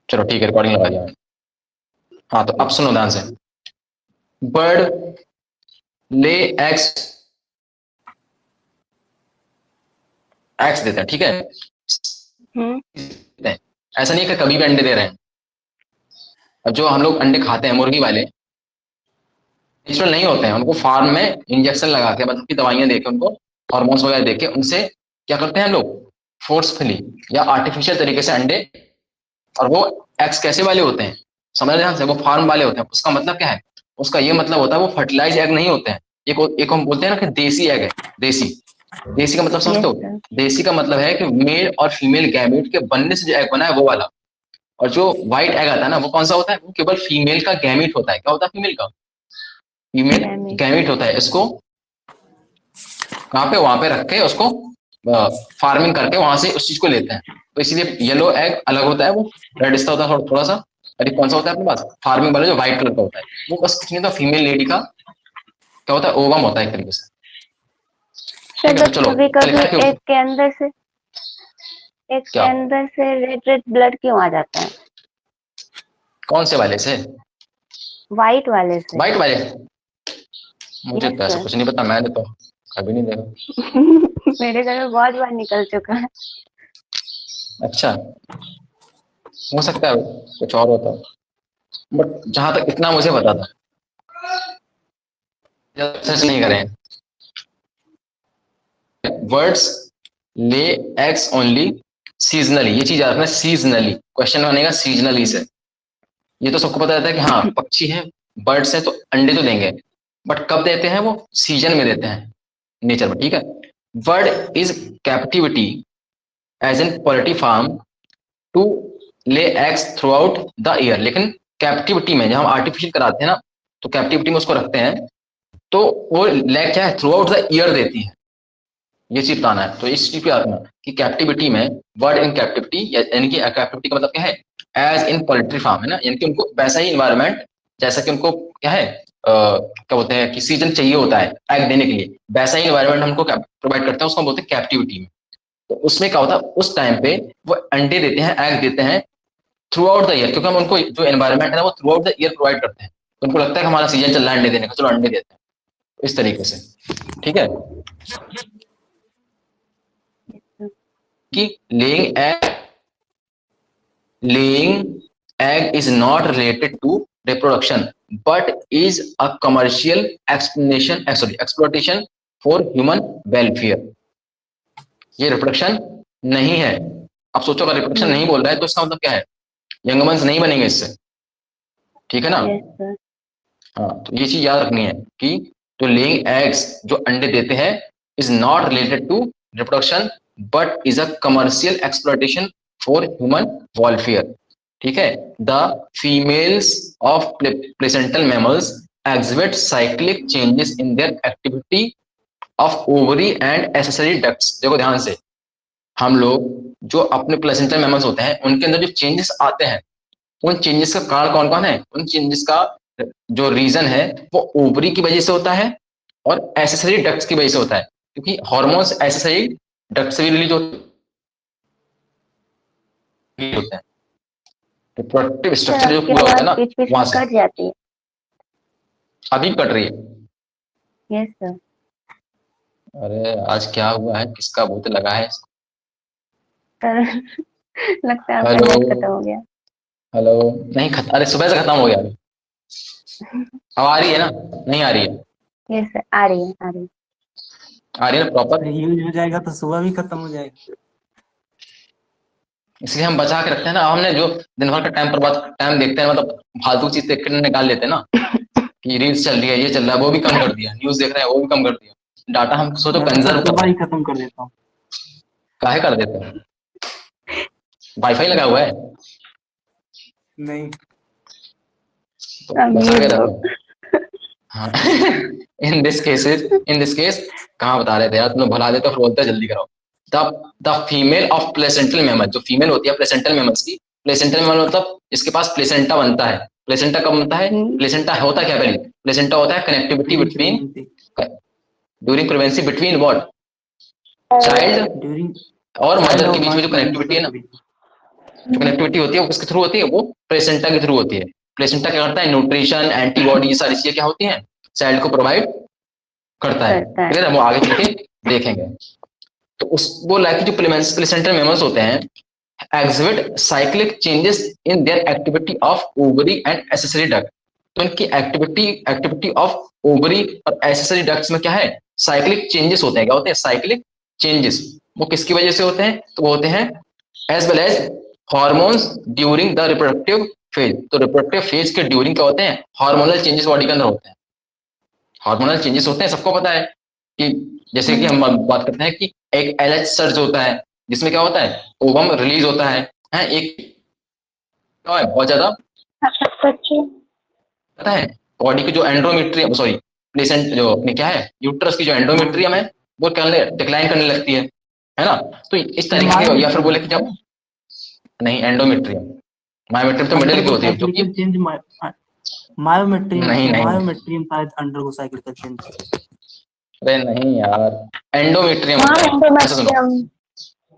चलो ठीक है, रिकॉर्डिंग लगा दिया। हाँ, तो अब सुनो ध्यान से। बर्ड ले एग्स, एग्स देते हैं, ठीक है। ऐसा नहीं है कि कभी भी अंडे दे रहे हैं। अब जो हम लोग अंडे खाते हैं मुर्गी वाले, नेचुरल नहीं होते हैं, उनको फार्म में इंजेक्शन लगा के, मतलब की दवाइयां देके, उनको हार्मोन्स वगैरह देके, उनसे क्या करते हैं हम लोग, फोर्सफुली या आर्टिफिशियल तरीके से अंडे। और वो एग्स कैसे वाले होते हैं, समझ ध्यान से, वो फार्म वाले होते हैं। उसका मतलब क्या है, उसका ये मतलब होता है वो फर्टिलाइज एग नहीं होते हैं। एक हम बोलते हैं ना कि देसी एग है। देसी, देसी का मतलब समझते हो? देसी का मतलब है कि मेल और फीमेल गैमेट के बनने से जो एग बना है वो वाला। और जो व्हाइट एग आता है ना, वो कौन सा होता है, वो केवल फीमेल का गैमेट होता है। क्या होता है फीमेल का? फीमेल गैमेट होता है। इसको कहाँ पे, वहां पे रख के उसको फार्मिंग करके वहां से उस चीज को लेते हैं। तो इसीलिए येलो एग अलग होता है, वो रेडिश होता है थोड़ा सा। अरे कौन सा होता है अपने पास फार्मिंग वाला, जो व्हाइट कलर का होता है, वो बस कुछ नहीं था, फीमेल लेडी का क्या होता है, ओवम होता है एक तरीके से। ठीक है, तो चलो कभी कभी चलिए। एक के अंदर से क्या? रेड रेड ब्लड क्यों आ जाता है? कौन से वाले से? व्हाइट वाले से। व्हाइट वाले? मुझे यस तो ऐसा सर। कुछ नहीं पता, मैंने तो कभी नहीं देखा। मेरे घर में बहुत बार निकल चुका है। अच्छा, हो सकता है कुछ और होता, बट जहां तक इतना मुझे पता था, सर्च नहीं करें। Words lay eggs only seasonally, ये चीज याद रखना, सीजनली क्वेश्चन बनेगा सीजनली से। ये तो सबको पता रहता है कि हाँ पक्षी है, बर्ड्स है, तो अंडे तो देंगे, बट कब देते हैं, वो सीजन में देते हैं नेचर में, ठीक है। Bird is captivity as an poultry farm to lay eggs throughout the year. लेकिन कैप्टिविटी में जब हम आर्टिफिशियल कराते हैं ना, तो कैप्टिविटी में उसको रखते हैं, तो वो लेग क्या है, थ्रू आउट द ईयर देती है। ये चीज बताना है, तो इस चीज पे रखना कि कैप्टिविटी में, वर्ड इन कैप्टिविटी, यानी कि कैप्टिविटी का मतलब क्या है, एज इन पोल्ट्री फार्म है ना, यानी कि उनको वैसा ही इन्वायरमेंट, जैसा कि उनको क्या है, क्या बोलते हैं कि सीजन चाहिए होता है एग देने के लिए, वैसा ही इन्वायरमेंट हमको प्रोवाइड करते हैं, उसको बोलते हैं कैप्टिविटी में। तो उसमें क्या होता है, उस टाइम पे वो अंडे देते हैं, एग देते हैं थ्रू आउट द ईयर, क्योंकि हम उनको जो एनवायरमेंट है ना, वो through out the year provide करते हैं। तो उनको लगता है कि हमारा सीजन चल रहा है अंडे देने का, चलो अंडे देते हैं, इस तरीके से, ठीक है। कि laying egg, laying egg is not related to reproduction but is a commercial exploitation for human welfare। ये रिप्रोडक्शन नहीं है। अब सोचो अगर रिप्रोडक्शन नहीं बोल रहा है तो इसका मतलब क्या है, यंगमंस नहीं बनेंगे इससे, ठीक है ना। हाँ, तो ये चीज याद रखनी है कि जो लेइंग एग्स, जो अंडे देते हैं, is not related to reproduction but is a commercial exploitation for human welfare, ठीक है। The females of placental mammals exhibit cyclic changes in their activity of ovary and accessory ducts। देखो ध्यान से, हम लोग जो अपने प्लेसेंटल मैमल्स होते हैं, उनके अंदर जो चेंजेस आते हैं, उन चेंजेस का कारण कौन कौन है, उन चेंजेस का जो रीजन है वो ओवरी की वजह से होता है और एसेसरी डक्ट्स की वजह से होता है, क्योंकि हार्मोन्स एसेसरी डक्ट से भी रिलीज होते हैं। रिप्रोडक्टिव स्ट्रक्चर जो पूरा होता है ना, वहां से। कट जाती है। अभी कट रही है? Yes sir. अरे आज क्या हुआ है, किसका भूत लगा है? सर लगता है आपका हेलो, नेट खत्म हो गया। हेलो। नहीं अरे सुबह से खत्म हो गया अभी। अब आ रही है ना? नहीं आ रही है? यस सर, आ रही है, आ रही है। आ रही है ना प्रॉपर? यूज हो जाएगा तो सुबह भी खत्म हो जाएगा। इसलिए हम बचा के रखते हैं ना। हमने जो दिन भर का टाइम पर बाद टाइम देखते हैं, मतलब फालतू चीज देख कर निकाल लेते हैं ना, कि रील्स चल रही है, ये चल रहा है, वो भी कम कर दिया, न्यूज देख रहे हैं वो भी कम कर दिया, डाटा हम सोचो मैं तो कंजर्व कर सुबह रहे ही हैं। खत्म कर देता हूँ। काहे कर देते हैं? वाईफाई लगा हुआ है नहीं, तो बचा के रखो। हाँ इन दिस केस कहाँ बता रहे थे यार, तुम भुला देते हो, फिर बोलते हो जल्दी कराओ। The female of placental mammal, जो फीमेल होती है प्लेसेंटल मेमल्स की, प्लेसेंटल मेमल मतलब इसके पास प्लेसेंटा बनता है। प्लेसेंटा कब बनता है? प्लेसेंटा होता क्या पहले, प्लेसेंटा होता है connectivity between, during pregnancy between what, child during और चाइल्ड मदर के और बीच में जो कनेक्टिविटी है मदर ना, के बीच। जो कनेक्टिविटी होती है वो किसके थ्रू होती है, वो प्लेसेंटा के थ्रू होती है। प्लेसेंटा क्या करता है, न्यूट्रिशन, एंटीबॉडी, ये सारी चीजें क्या होती हैं, चाइल्ड को प्रोवाइड करता है। करता है। क्लियर है, वो आगे चल के देखेंगे। तो उस वो लाइक जो प्लेसेंटल मेमल्स होते हैं exhibit cyclic changes in their activity of ovary and accessory duct. तो इनकी एक्टिविटी ऑफ ओवरी और एसेसरी डक्ट्स में क्या है, साइक्लिक चेंजेस होते हैं। क्या होते हैं, साइक्लिक चेंजेस। वो किसकी वजह से होते हैं, तो वो होते हैं as well as hormones during the reproductive phase. तो रिप्रोडक्टिव फेज के ड्यूरिंग क्या होते हैं, हार्मोनल चेंजेस बॉडी के अंदर होते हैं। हार्मोनल चेंजेस होते हैं, सबको पता है कि जैसे कि हम बात करते हैं कि एक एलएच सर्ज होता है जिसमें क्या होता है, ओवम रिलीज होता है। एक क्या है, बहुत ज्यादा पता है, बॉडी की जो एंड्रोमेट्रियम, सॉरी प्लेसेंट, जो अपनी क्या है यूट्रस की जो एंड्रोमेट्रियम है वो डिक्लाइन करने लगती है ना। तो इस तरीके से, या फिर बोले कि जब नहीं एंडोमेट्रियम, मायोमेट्रियम तो मिडिल की होती है, जो कि चेंज मायोमेट्रियम नहीं नहीं मायोमेट्रियम शायद अंडरगो साइक्लिकल चेंज। अरे नहीं यार, एंडोमेट्रियम हाँ, होता है। ऐसा सुनो, एंडोमेट्रियम।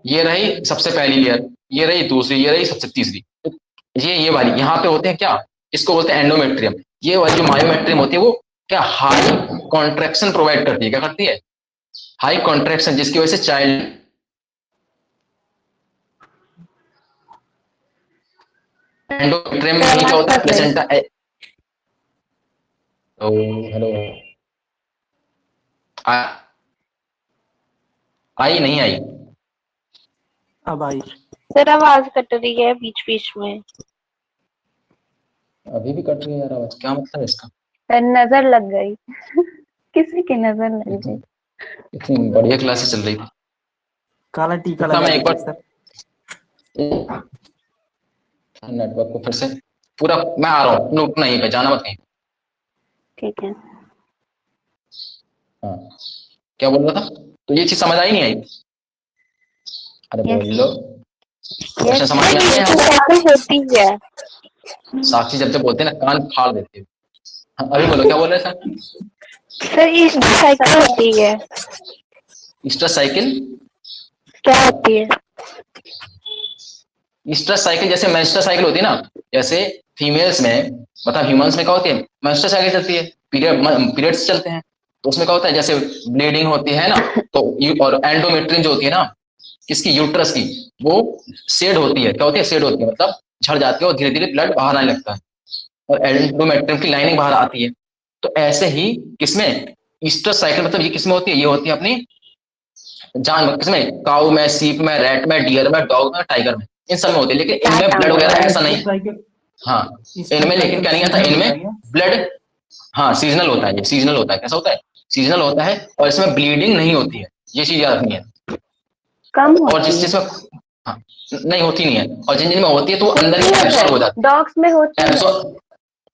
ये रही सबसे पहली लेयर, ये रही दूसरी, ये रही सबसे तीसरी। तो ये वाली यहाँ पे होते हैं क्या, इसको बोलते हैं एंडोमेट्रियम। ये वाली जो मायोमेट्रियम होती है वो क्या हाई कॉन्ट्रेक्शन प्रोवाइड करती है। क्या करती है, हाई कॉन्ट्रेक्शन, जिसकी वजह से चाइल्ड एंडोमेट्रियम में ही क्या होता है, प्लेसेंटा। ओ हेलो, आई नहीं आई, अब आई। सर आवाज कट रही है बीच बीच में। अभी भी कट रही है यार आवाज, क्या मतलब है इसका। नजर लग गई किसी की नजर लग गई। इतनी बढ़िया क्लासेस चल रही थी। काला टीका इतना लगा मैं एक दीजिए बार सर। नेटवर्क को फिर से पूरा, मैं आ रहा हूँ, रुकना यहीं पे, जाना मत कहीं। ठीक है। हाँ, क्या बोल रहा था, तो ये चीज समझ आई नहीं आई, अरे Yes. बोल लो, क्वेश्चन समझ में आते हैं। साइकिल होती है साक्षी जब जब बोलते हैं ना कान फाड़ देते हैं। हाँ, अभी बोलो क्या बोल रहे थे। सर, ये साइकिल होती है, ईस्टर साइकिल, क्या होती है? ईस्टर साइकिल जैसे मेंस्ट्रुअल साइकिल होती है ना, जैसे फीमेल्स में, मतलब ह्यूमंस में क्या होती है, मेंस्ट्रुअल साइकिल चलती है, पीरियड्स चलते हैं। तो उसमें क्या होता है, जैसे ब्लीडिंग होती है ना, तो और एंडोमेट्रियम जो होती है ना, किसकी, यूट्रस की, वो शेड होती है। क्या होती है, शेड होती है, मतलब झड़ जाती है और धीरे धीरे ब्लड बाहर आने लगता है और एंडोमेट्रियम की लाइनिंग बाहर आती है। तो ऐसे ही किसमें, ईस्टर साइकिल, मतलब ये किसमें होती है, ये होती है अपनी जानवर, किसमें, काऊ में, सीप में, रैट में, डियर में, डॉग में, टाइगर में, इन सब में होती है। लेकिन इनमें ब्लड वगैरह ऐसा नहीं, हाँ इनमें लेकिन क्या नहीं आता, इनमें ब्लड, हाँ सीजनल होता है, ये सीजनल होता है। कैसा होता है, सीजनल होता है, और इसमें ब्लीडिंग नहीं होती है, ये चीज याद रखनी है। कम और होती जिस है। जिसमें हाँ नहीं होती नहीं है, और जिन जिनमें होती है तो वो अंदर ही एब्जॉर्ब हो जाती डॉग्स में होती है, है।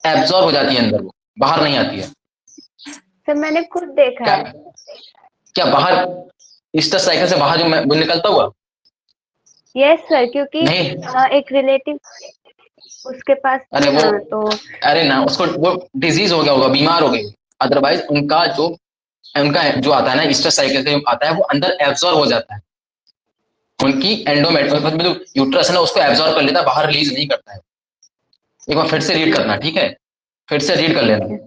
एब्जॉर्ब हो जाती है अंदर, वो बाहर नहीं आती है। सर मैंने खुद देखा क्या, है। क्या बाहर ईस्टर साइकिल से बाहर जो वो निकलता हुआ, यस सर, क्योंकि नहीं एक रिलेटिव उसके पास अरे थी वो, ना, तो अरे ना उसको वो डिजीज हो गया होगा, बीमार हो गई, अदरवाइज उनका जो आता है ना ईस्टर साइकिल से आता है, वो अंदर एब्जॉर्ब हो जाता है। उनकी एंडोमेट्रियम जो यूट्रस है ना, उसको एब्जॉर्ब कर लेता है, बाहर रिलीज नहीं करता है। एक बार फिर से रीड करना, ठीक है, फिर से रीड कर लेना,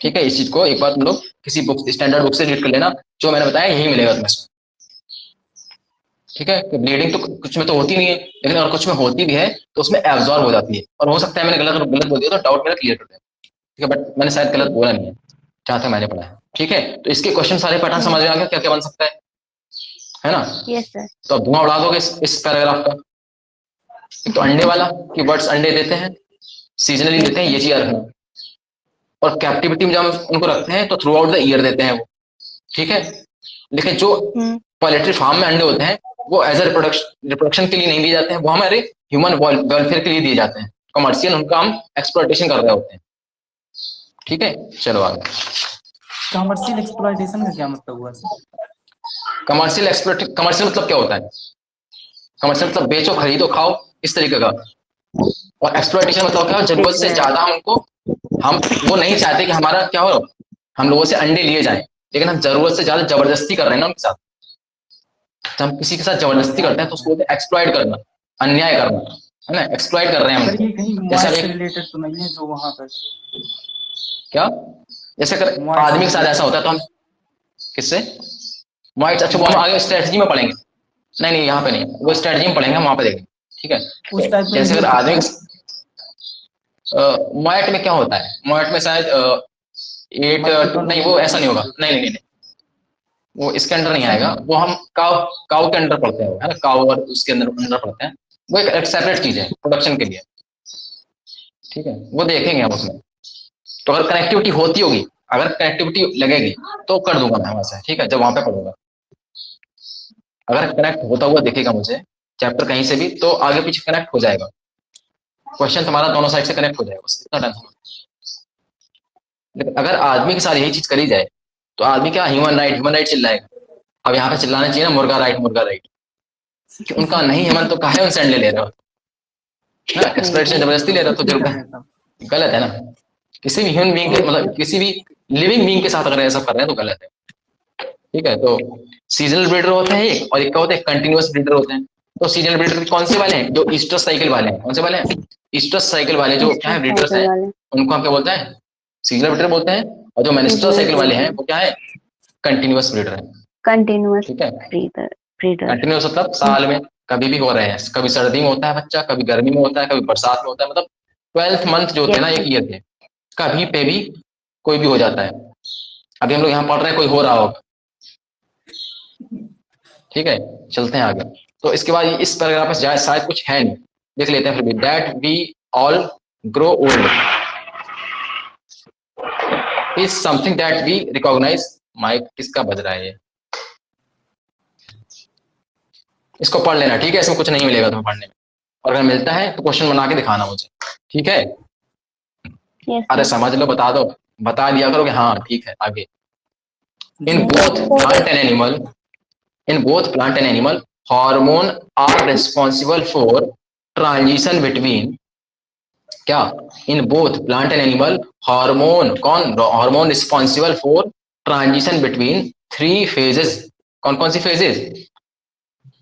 ठीक है। इस चीज को एक बार तुम लोग किसी बुक, स्टैंडर्ड बुक से रीड कर लेना, जो मैंने बताया यही मिलेगा तुम्हें, ठीक है। ब्लीडिंग तो कुछ में तो होती नहीं है, लेकिन अगर कुछ में होती भी है तो उसमें एब्जॉर्ब हो जाती है। और हो सकता है मैंने गलत गलत बोल दिया तो डाउट मेरा क्लियर कर दें, ठीक है, बट मैंने शायद गलत बोला नहीं है जहां तक मैंने पढ़ा है, ठीक है। तो इसके क्वेश्चन सारे पैटर्न समझ में आ गया, क्या क्या बन सकता है ना। Yes sir. तो अब धुआं उड़ा दोगे इस पैराग्राफ का। एक तो अंडे वाला कि बर्ड्स अंडे देते हैं, सीजनली देते हैं, ये चीज रखना। और कैप्टिविटी में जब हम उनको रखते हैं तो थ्रू आउट द ईयर देते हैं वो, ठीक है। लेकिन जो पोल्ट्री फार्म में अंडे होते हैं वो एज ए रिप्रोडक्शन के लिए नहीं दिए जाते हैं, वो हमारे ह्यूमन वेलफेयर के लिए दिए जाते हैं। कमर्शियल उनका हम एक्सप्लॉइटेशन कर रहे होते हैं, ठीक है। चलो आगे। कमर्शियल एक्सप्लॉइटेशन का क्या मतलब हुआ सर? कमर्शियल मतलब क्या होता है, कमर्शियल मतलब बेचो, खरीदो, खाओ, इस तरीके का। और एक्सप्लॉइटेशन मतलब क्या हो, जरूरत से ज्यादा हम वो नहीं चाहते कि हमारा क्या हो, हम लोगों से अंडे लिए जाएं, लेकिन हम जरूरत से ज्यादा जबरदस्ती कर रहे हैं ना उनके साथ। जब हम किसी के साथ जबरदस्ती करते हैं तो उसको एक्सप्लॉइट करना। अन्याय करना, है ना, एक्सप्लॉइट कर रहे हैं सर हमको। ये कहीं जैसे मॉइस्ट अभी से रिलेटेड तो नहीं है जो वहां पर क्या, जैसे अगर मॉइस्ट आदमी से के साथ ऐसा होता है तो हम किससे वाइट, अच्छा वो हम आगे स्ट्रेटजी में पढ़ेंगे, नहीं नहीं यहाँ पे नहीं, वो स्ट्रेटजी में पढ़ेंगे, हम वहां पे देखेंगे, ठीक है। उस टाइप में जैसे नहीं अगर हो आदमी सकता? मोएट में क्या होता है, मोएट में शायद 8 नहीं, वो ऐसा नहीं होगा, नहीं नहीं नहीं, वो इसके अंडर नहीं आएगा, वो हम काउ काउ के अंडर पढ़ते हैं, है ना, काउ और उसके अंदर पढ़ते हैं, वो एक सेपरेट चीज है प्रोडक्शन के लिए, ठीक है, वो देखेंगे हम उसमें। तो अगर कनेक्टिविटी होती होगी, अगर कनेक्टिविटी लगेगी तो कर दूंगा मैं वहां से, ठीक है, जब वहां पे पढ़ूंगा। अगर कनेक्ट होता हुआ दिखेगा मुझे चैप्टर कहीं से भी, तो आगे पीछे कनेक्ट हो जाएगा, क्वेश्चन तुम्हारा दोनों साइड से कनेक्ट हो जाएगा, बस इतना टेंशन। लेकिन अगर आदमी के साथ यही चीज करी जाए तो आदमी क्या ह्यूमन राइट चिल्लाएगा। अब यहाँ पे चिल्लाना चाहिए ना मुर्गा राइट, मुर्गा राइट, कि उनका नहीं है मन तो काहे उनसे अंडे ले रहे हो, ना एक्सप्लॉइटेशन जबरदस्ती ले रहे हो तो जरूर गलत है ना। किसी भी ह्यूमन बीइंग के मतलब किसी भी लिविंग बीइंग के साथ अगर ऐसा कर रहे हैं तो गलत है, ठीक है। तो सीजनल ब्रीडर होते हैं एक, और एक क्या होते हैं कंटिन्यूअस ब्रीडर होते हैं। तो सीजनल ब्रीडर कौन से वाले हैं, जो ईस्टर्स साइकिल वाले हैं, कौन से वाले हैं, ईस्टर्स साइकिल वाले जो क्या है ब्रीडर्स हैं, उनको हम क्या बोलते हैं, सीजनल ब्रीडर बोलते हैं। और जो मेंस्ट्रुअल साइकिल वाले हैं वो क्या है, कंटिन्यूअस ब्रीडर है, कंटिन्यूअस ठीक है। ब्रीडर कंटिन्यूअस मतलब साल में कभी भी हो रहे हैं, कभी सर्दी में होता है बच्चा, कभी गर्मी में होता है, कभी बरसात में होता है, मतलब 12th मंथ जो होते हैं ना एक ईयर के, कभी पे भी कोई भी हो जाता है। अभी हम लोग यहाँ पढ़ रहे हैं, कोई हो रहा होगा, ठीक है। चलते हैं आगे। तो इसके बाद इस पैराग्राफ में शायद कुछ है नहीं, देख लेते हैं फिर भी। That we all grow old is something that we recognise. Mic किसका बज रहा है ये, इसको पढ़ लेना, ठीक है, इसमें कुछ नहीं मिलेगा तुम्हें पढ़ने में, और अगर मिलता है तो क्वेश्चन बना के दिखाना मुझे, ठीक है। अरे समझ लो, बता दो, बता दिया करो कि हाँ ठीक है। आगे in both plant and animal, in both plant and animal hormone are responsible for transition between क्या, in both plant and animal hormone कौन, hormone responsible for transition between 3 phases। कौन कौन सी phases,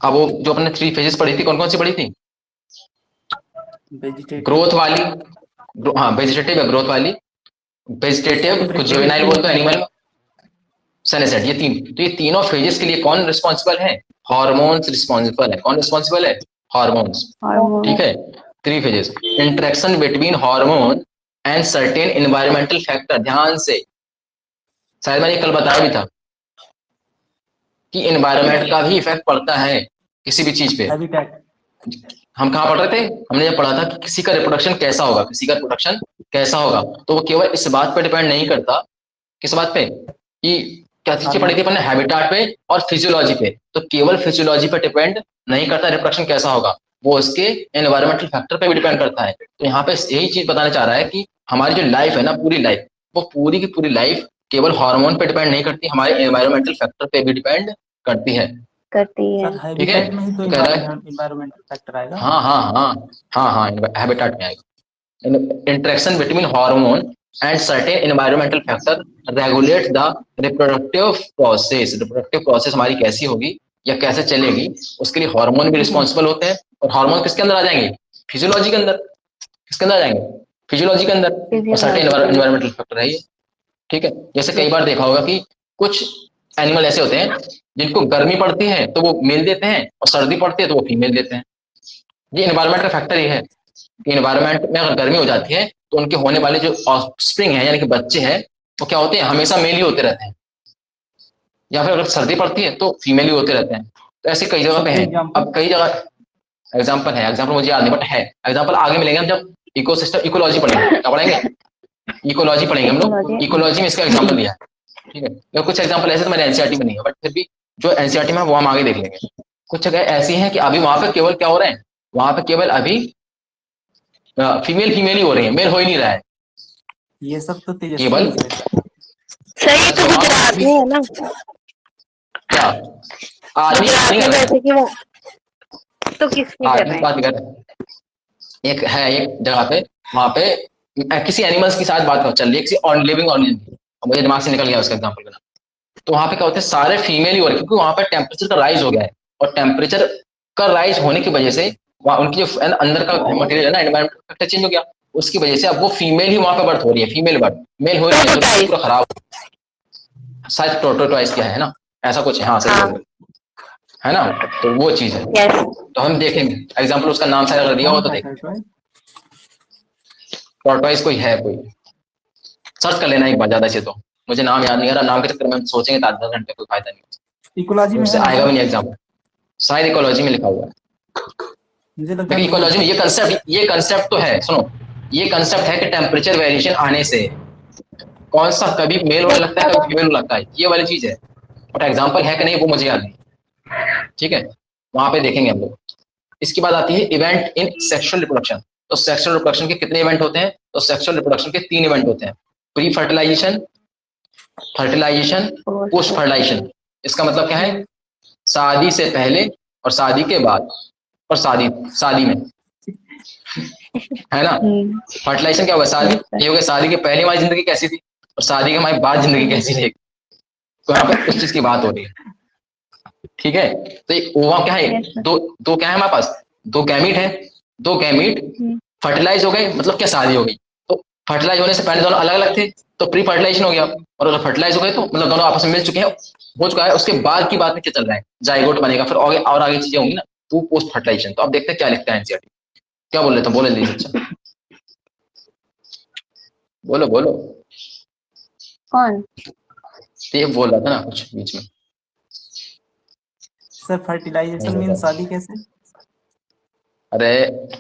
अब वो जो अपने 3 phases पढ़ी थी कौन कौन सी पढ़ी थी, ग्रोथ वाली, हाँ वेजिटेटिव है ग्रोथ वाली, वेजिटेटिव को जुवेनाइल बोलते हैं एनिमल में, सेनेसेट, ये तीन। तो ये तीनों फेजेस के लिए कौन रिस्पॉन्सिबल है, हार्मोन्स रिस्पॉन्सिबल है। कौन रिस्पॉन्सिबल है, हार्मोन्स, ठीक है। 3 phases, interaction between hormone and certain environmental factor. ध्यान से, शायद मैंने कल बताया भी था कि एनवायरमेंट का भी इफेक्ट पड़ता है किसी भी चीज पे। हम कहाँ पढ़ रहे थे, हमने जब पढ़ा था कि किसी का रिप्रोडक्शन कैसा होगा, किसी का रिप्रोडक्शन कैसा होगा, तो वो केवल इस बात पे डिपेंड नहीं करता, किस बात पे, कि क्या चीजें पढ़ी थी अपने, हैबिटाट पे और फिजियोलॉजी पे। तो केवल फिजियोलॉजी पे डिपेंड नहीं करता रिप्रोडक्शन कैसा होगा, वो उसके एनवायरमेंटल फैक्टर पे भी डिपेंड करता है। तो यहाँ पे यही चीज बताना चाह रहा है कि हमारी जो लाइफ है ना, पूरी लाइफ, वो पूरी की पूरी लाइफ केवल हार्मोन पे डिपेंड नहीं करती, हमारे एनवायरमेंटल फैक्टर पे भी डिपेंड करती है, ठीक है। तो कह रहा है एनवायरमेंटल फैक्टर आएगा, हाँ हाँ हाँ हाँ हाँ हैबिटाट में आएगा। Interaction between hormone and certain environmental factor regulate the reproductive process। reproductive process हमारी कैसी होगी या कैसे चलेगी, उसके लिए हार्मोन भी रिस्पॉन्सिबल होते हैं। और हार्मोन किसके अंदर आ जाएंगे, फिजियोलॉजी के अंदर, किसके अंदर आ जाएंगे, फिजियोलॉजी के अंदर, और सर्टेन एनवायरमेंटल फैक्टर है ये, ठीक है। जैसे कई बार देखा होगा कि कुछ एनिमल ऐसे होते हैं जिनको गर्मी पड़ती है तो वो मेल देते हैं, और सर्दी पड़ती है तो वो फीमेल देते हैं। ये एनवायरमेंट का फैक्टर ये है कि एनवायरमेंट में अगर गर्मी हो जाती है तो उनके होने वाले जो ऑफस्प्रिंग है यानी कि बच्चे हैं वो क्या होते हैं, हमेशा मेल ही होते रहते हैं, या फिर अगर सर्दी पड़ती है तो फीमेल ही होते रहते हैं। तो ऐसे कई जगह पे है। अब कई जगह एग्जाम्पल है, एग्जाम्पल मुझे याद नहीं बट है एग्जाम्पल, आगे मिलेंगे हम जब इकोसिस्टम इकोलॉजी पढ़ेंगे, क्या पढ़ेंगे, इकोलॉजी पढ़ेंगे हम लोग, इकोलॉजी में इसका एग्जाम्पल दिया है, ठीक है। तो कुछ एग्जाम्पल ऐसे तो मैंने एनसीईआरटी में नहीं है, बट फिर भी जो एनसीईआरटी में है वो हम आगे देख लेंगे। कुछ जगह ऐसी हैं कि अभी वहां पे केवल क्या हो रहे हैं, वहां पे केवल अभी फीमेल ही हो रही है, मेल हो ही नहीं रहा है, ये सब तो केवल सही तो गुजरात में है ना, क्या आदमी नहीं कर रहे कि वो तो किसने कर रहे बात नहीं कर रहे। एक है एक जगह पे, वहां पे किसी एनिमल्स की साथ बात चल रही है, किसी ऑन लिविंग ऑर्गेनिज्म, मुझे दिमाग से निकल गया उसका एग्जांपल का नाम। तो वहां पे क्या होता है, सारे फीमेल ही हो रहे हैं, क्योंकि वहां पे टेम्परेचर का राइज हो गया है, और टेम्परेचर का राइज होने की वजह से उनकी जो अंदर का मटेरियल है ना, एनवायरमेंट चेंज हो गया, उसकी वजह से अब वो फीमेल ही वहां पे बर्थ हो रही है, फीमेल बर्थ, मेल हो रही है, तो पूरा खराब, शायद प्रोटोटाइज किया है ना, ऐसा कुछ है, हाँ सही बोल रहे है ना, तो वो चीज है। यस तो हम देखेंगे एग्जाम्पल, उसका नाम शायद अगर दिया हो तो देखें, टॉर्टोइज कोई है, कोई सर्च कर लेना एक बार, ज्यादा से तो मुझे नाम याद नहीं आ रहा, नाम के चक्कर में सोचेंगे तो आधा घंटे कोई फायदा नहीं, इकोलॉजी में उससे है आएगा भी ना? नहीं एग्जाम्पल, शायद इकोलॉजी में लिखा हुआ है, मुझे लगता लेकिन है इकोलॉजी में ये कंसेप्ट तो है, सुनो, ये कंसेप्ट है कि टेम्परेचर वेरिएशन आने से कौन सा कभी मेल होने लगता है, कभी फीमेल लगता है, ये वाली चीज है, बट एग्जाम्पल है कि नहीं वो मुझे याद नहीं, ठीक है, वहां पे देखेंगे हम लोग। इसके बाद आती है इवेंट इन सेक्सुअल रिप्रोडक्शन। तो सेक्सुअल रिप्रोडक्शन के कितने इवेंट होते हैं? तो सेक्सुअल रिप्रोडक्शन के 3 इवेंट होते हैं, pre fertilisation, fertilisation, post fertilisation. इसका मतलब क्या है? शादी से पहले और शादी के बाद और शादी में, है ना। फर्टिलाइजेशन क्या हुआ? शादी, ये हो गया शादी के पहले हमारी जिंदगी कैसी थी और शादी के हमारी बाद जिंदगी कैसी रहेगी, तो यहाँ पे उस चीज की बात हो रही है, ठीक है। तो ओवा क्या है? दो क्या है हमारे पास? 2 गैमीट है, 2 गैमीट फर्टिलाइज हो गए, मतलब क्या शादी हो गई, तो फर्टिलाइज होने से पहले दोनों अलग अलग थे, तो प्री फर्टिलाइजेशन हो गया, और अगर फर्टिलाइज हो गए तो मतलब दोनों आपस में मिल चुके हैं, हो चुका है, उसके बाद की बात में क्या चल रहा है? जाइगोट बनेगा, फिर आगे और आगे चीजें होंगी ना, तो पोस्ट फर्टिलाइजेशन। तो अब देखते हैं क्या लिखता है एनसीईआरटी, क्या बोल रहे थे, बोले दीजिए, अच्छा बोलो बोलो, कौन? ये बोल रहा था ना कुछ बीच में, सर फर्टिलाइजेशन मीन शादी कैसे? अरे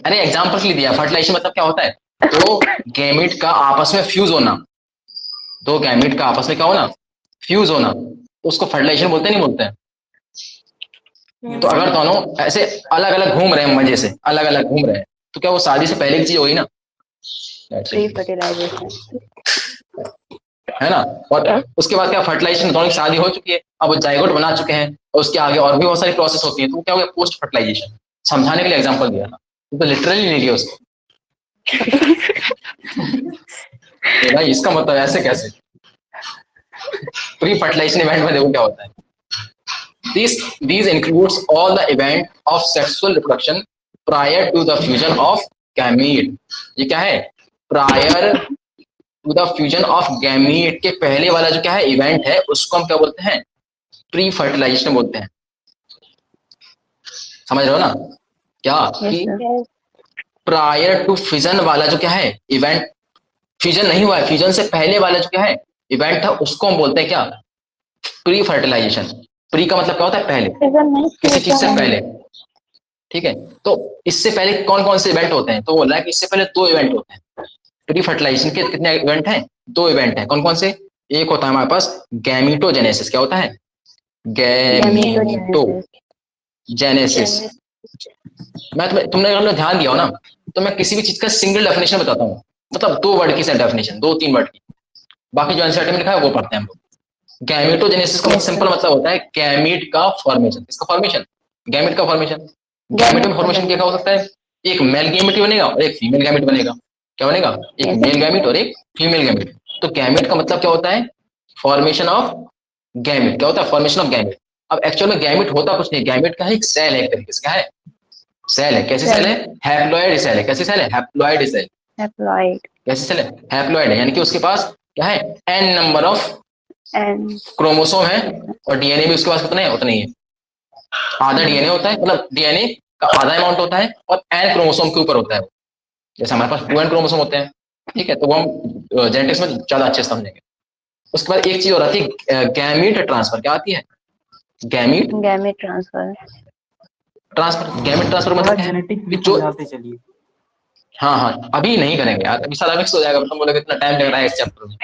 अरे एग्जाम्पल के लिए दिया, फर्टिलाइजेशन मतलब क्या होता है? तो गैमीट का आपस में फ्यूज होना, तो गैमीट का आपस में क्या होना? फ्यूज होना, तो उसको फर्टिलाइजेशन बोलते नहीं बोलते हैं? तो अगर दोनों ऐसे अलग अलग घूम रहे हैं, मजे से अलग अलग घूम रहे हैं, तो क्या वो शादी से पहले की चीज होगी ना, प्री फर्टिलाइजेशन, है ना। और उसके बाद क्या, फर्टिलाइजेशन, दोनों की शादी हो चुकी है, अब वो जाइगोट बना चुके हैं, और उसके आगे और भी बहुत सारी प्रोसेस होती है, तो क्या हो गया? Post fertilisation. समझाने के लिए एग्जाम्पल दिया था, तो लिटरली नहीं लिया उसको, तो भाई इसका मतलब ऐसे कैसे? प्री फर्टिलाइजेशन इवेंट में देखो क्या होता है, these includes all the event of sexual reproduction prior to the fusion of gamete। ये क्या है? prior to the fusion of gamete के पहले वाला जो क्या है इवेंट है, उसको हम क्या बोलते हैं? प्री फर्टिलाइजेशन बोलते हैं। समझ रहे हो ना क्या? कि प्रायर टू फ्यूजन वाला जो क्या है इवेंट, फ्यूजन नहीं हुआ है, फ्यूजन से पहले वाला जो क्या है इवेंट था, उसको हम बोलते हैं क्या? Pre fertilisation. प्री का मतलब क्या होता है? पहले, किसी चीज से पहले, ठीक है। तो इससे पहले कौन कौन से इवेंट होते हैं? तो बोला है कि इससे पहले 2 इवेंट होते हैं प्री फर्टिलाइजेशन के। कितने इवेंट हैं? 2 इवेंट हैं। कौन कौन से? एक होता है हमारे पास गैमीटोजेनेसिस। क्या होता है? गैमीटोजेनेसिस। मैं तुमने अगर ध्यान दिया हो ना, तो मैं किसी भी चीज का सिंगल डेफिनेशन बताता हूँ, मतलब 2 वर्ड की डेफिनेशन, 2-3 वर्ड की, बाकी जो एनसीईआरटी में लिखा है वो पढ़ते हैं हम लोग। गैमेटोजेनेसिस का सिंपल मतलब होता है गैमीट का फॉर्मेशन। इसका फॉर्मेशन, गैमीट का फॉर्मेशन। गैमीट में फॉर्मेशन क्या हो सकता है? एक मेल गैमीट बनेगा और एक फीमेल गैमीट बनेगा। क्या बनेगा? एक मेल गैमीट और एक फीमेल गैमीट। तो गैमीट का मतलब क्या होता है? Formation of gamete. क्या होता है? Formation of gamete. अब एक्चुअल में गैमीट होता कुछ नहीं, गैमीट का एक सेल है, एक तरीके से। क्या है? सेल है। कैसी सेल है? हैप्लॉइड सेल है। कैसी सेल है? Haploid cell. हैप्लॉइड। कैसी सेल है? हैप्लॉइड है, यानी कि उसके पास क्या है? n नंबर ऑफ क्रोमोसोम है, और डीएनए भी उसके पास कितना है? उतना ही है। आधा डीएनए होता है, मतलब डीएनए का आधा अमाउंट होता है, और n क्रोमोसोम के ऊपर होता है। जैसे हमारे पास 2n क्रोमोसोम होते हैं, ठीक है, तो वो हम जेनेटिक्स में ज्यादा अच्छे से समझेंगे। उसके बाद एक चीज और आती है गैमीट ट्रांसफर। क्या आती है? Gamete transfer. गैमीट ट्रांसफर मतलब क्या है? जेनेटिक भी जो, समझाते चलिए। हाँ हाँ, अभी नहीं करेंगे यार, अभी सारा मिक्स हो जाएगा, तुम बोलोगे इतना टाइम लग रहा है इस चैप्टर में।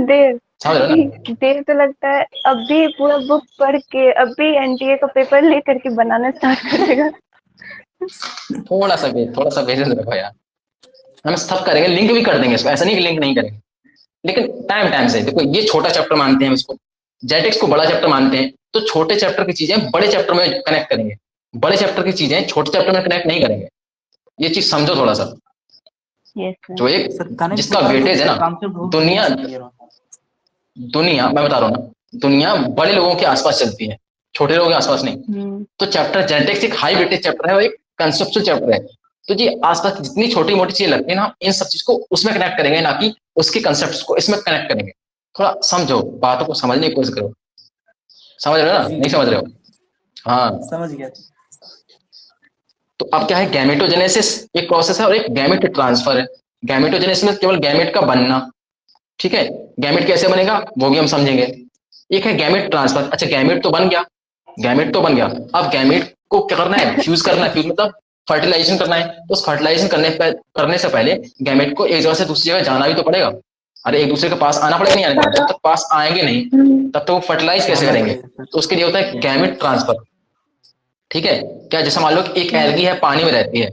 देर समझ रहे हो ना? देर तो लगता है, अभी पूरा बुक पढ़ के अभी एनटीए का पेपर लेकर के बनाना स्टार्ट कर देगा। थोड़ा सा पेशेंस रखो यार, हम सब करेंगे, लिंक भी कर देंगे इसको, ऐसा नहीं कि लिंक नहीं करेंगे, लेकिन टाइम से। देखो ये छोटा चैप्टर मानते हैं इसको, जेनेटिक्स को बड़ा चैप्टर मानते हैं, तो छोटे चैप्टर की चीजें बड़े चैप्टर में कनेक्ट करेंगे, बड़े चैप्टर की चीजें छोटे चैप्टर में कनेक्ट नहीं करेंगे। ये चीज समझो थोड़ा सा। जो एक जिसका वेटेज है ना, दुनिया दुनिया मैं बता रहा हूँ ना, दुनिया बड़े लोगों के आसपास चलती है, छोटे लोगों के आसपास नहीं। तो चैप्टर जेनेटिक्स एक हाई वेटेज चैप्टर है, और एक कंसेप्चुअल चैप्टर है। तो जी आसपास जितनी छोटी मोटी चीजें लगती है ना, हम इन सब चीज को उसमें कनेक्ट करेंगे, ना कि उसके कंसेप्ट को इसमें कनेक्ट करेंगे। थोड़ा समझो, बातों को समझने की कोशिश करो। समझ रहे हो ना, जी नहीं समझ रहे हो? हाँ। समझ गया। तो अब क्या है, गैमेटोजेनेसिस एक प्रोसेस है और एक गैमेट ट्रांसफर है। गैमेटोजेनेसिस में केवल गैमेट का बनना, ठीक है। गैमेट कैसे बनेगा वो भी हम समझेंगे। एक है गैमेट ट्रांसफर। अच्छा गैमेट तो बन गया, गैमेट तो बन गया, अब गैमेट को क्या करना है, फ्यूज करना है। फ्यूज मतलब फर्टिलाइजेशन करना है। तो उस फर्टिलाइजेशन करने से पहले गैमेट को एक जगह से दूसरी जगह जाना भी तो पड़ेगा। अरे एक दूसरे के पास आना पड़ेगा, नहीं आने पड़ेगा? जब तक पास आएंगे नहीं तब तक वो फर्टिलाइज कैसे आना करेंगे? पड़ेगा। तो उसके लिए होता है गैमेट ट्रांसफर, ठीक है। क्या, जैसे मान लो कि एक एल्गी है, पानी में रहती है,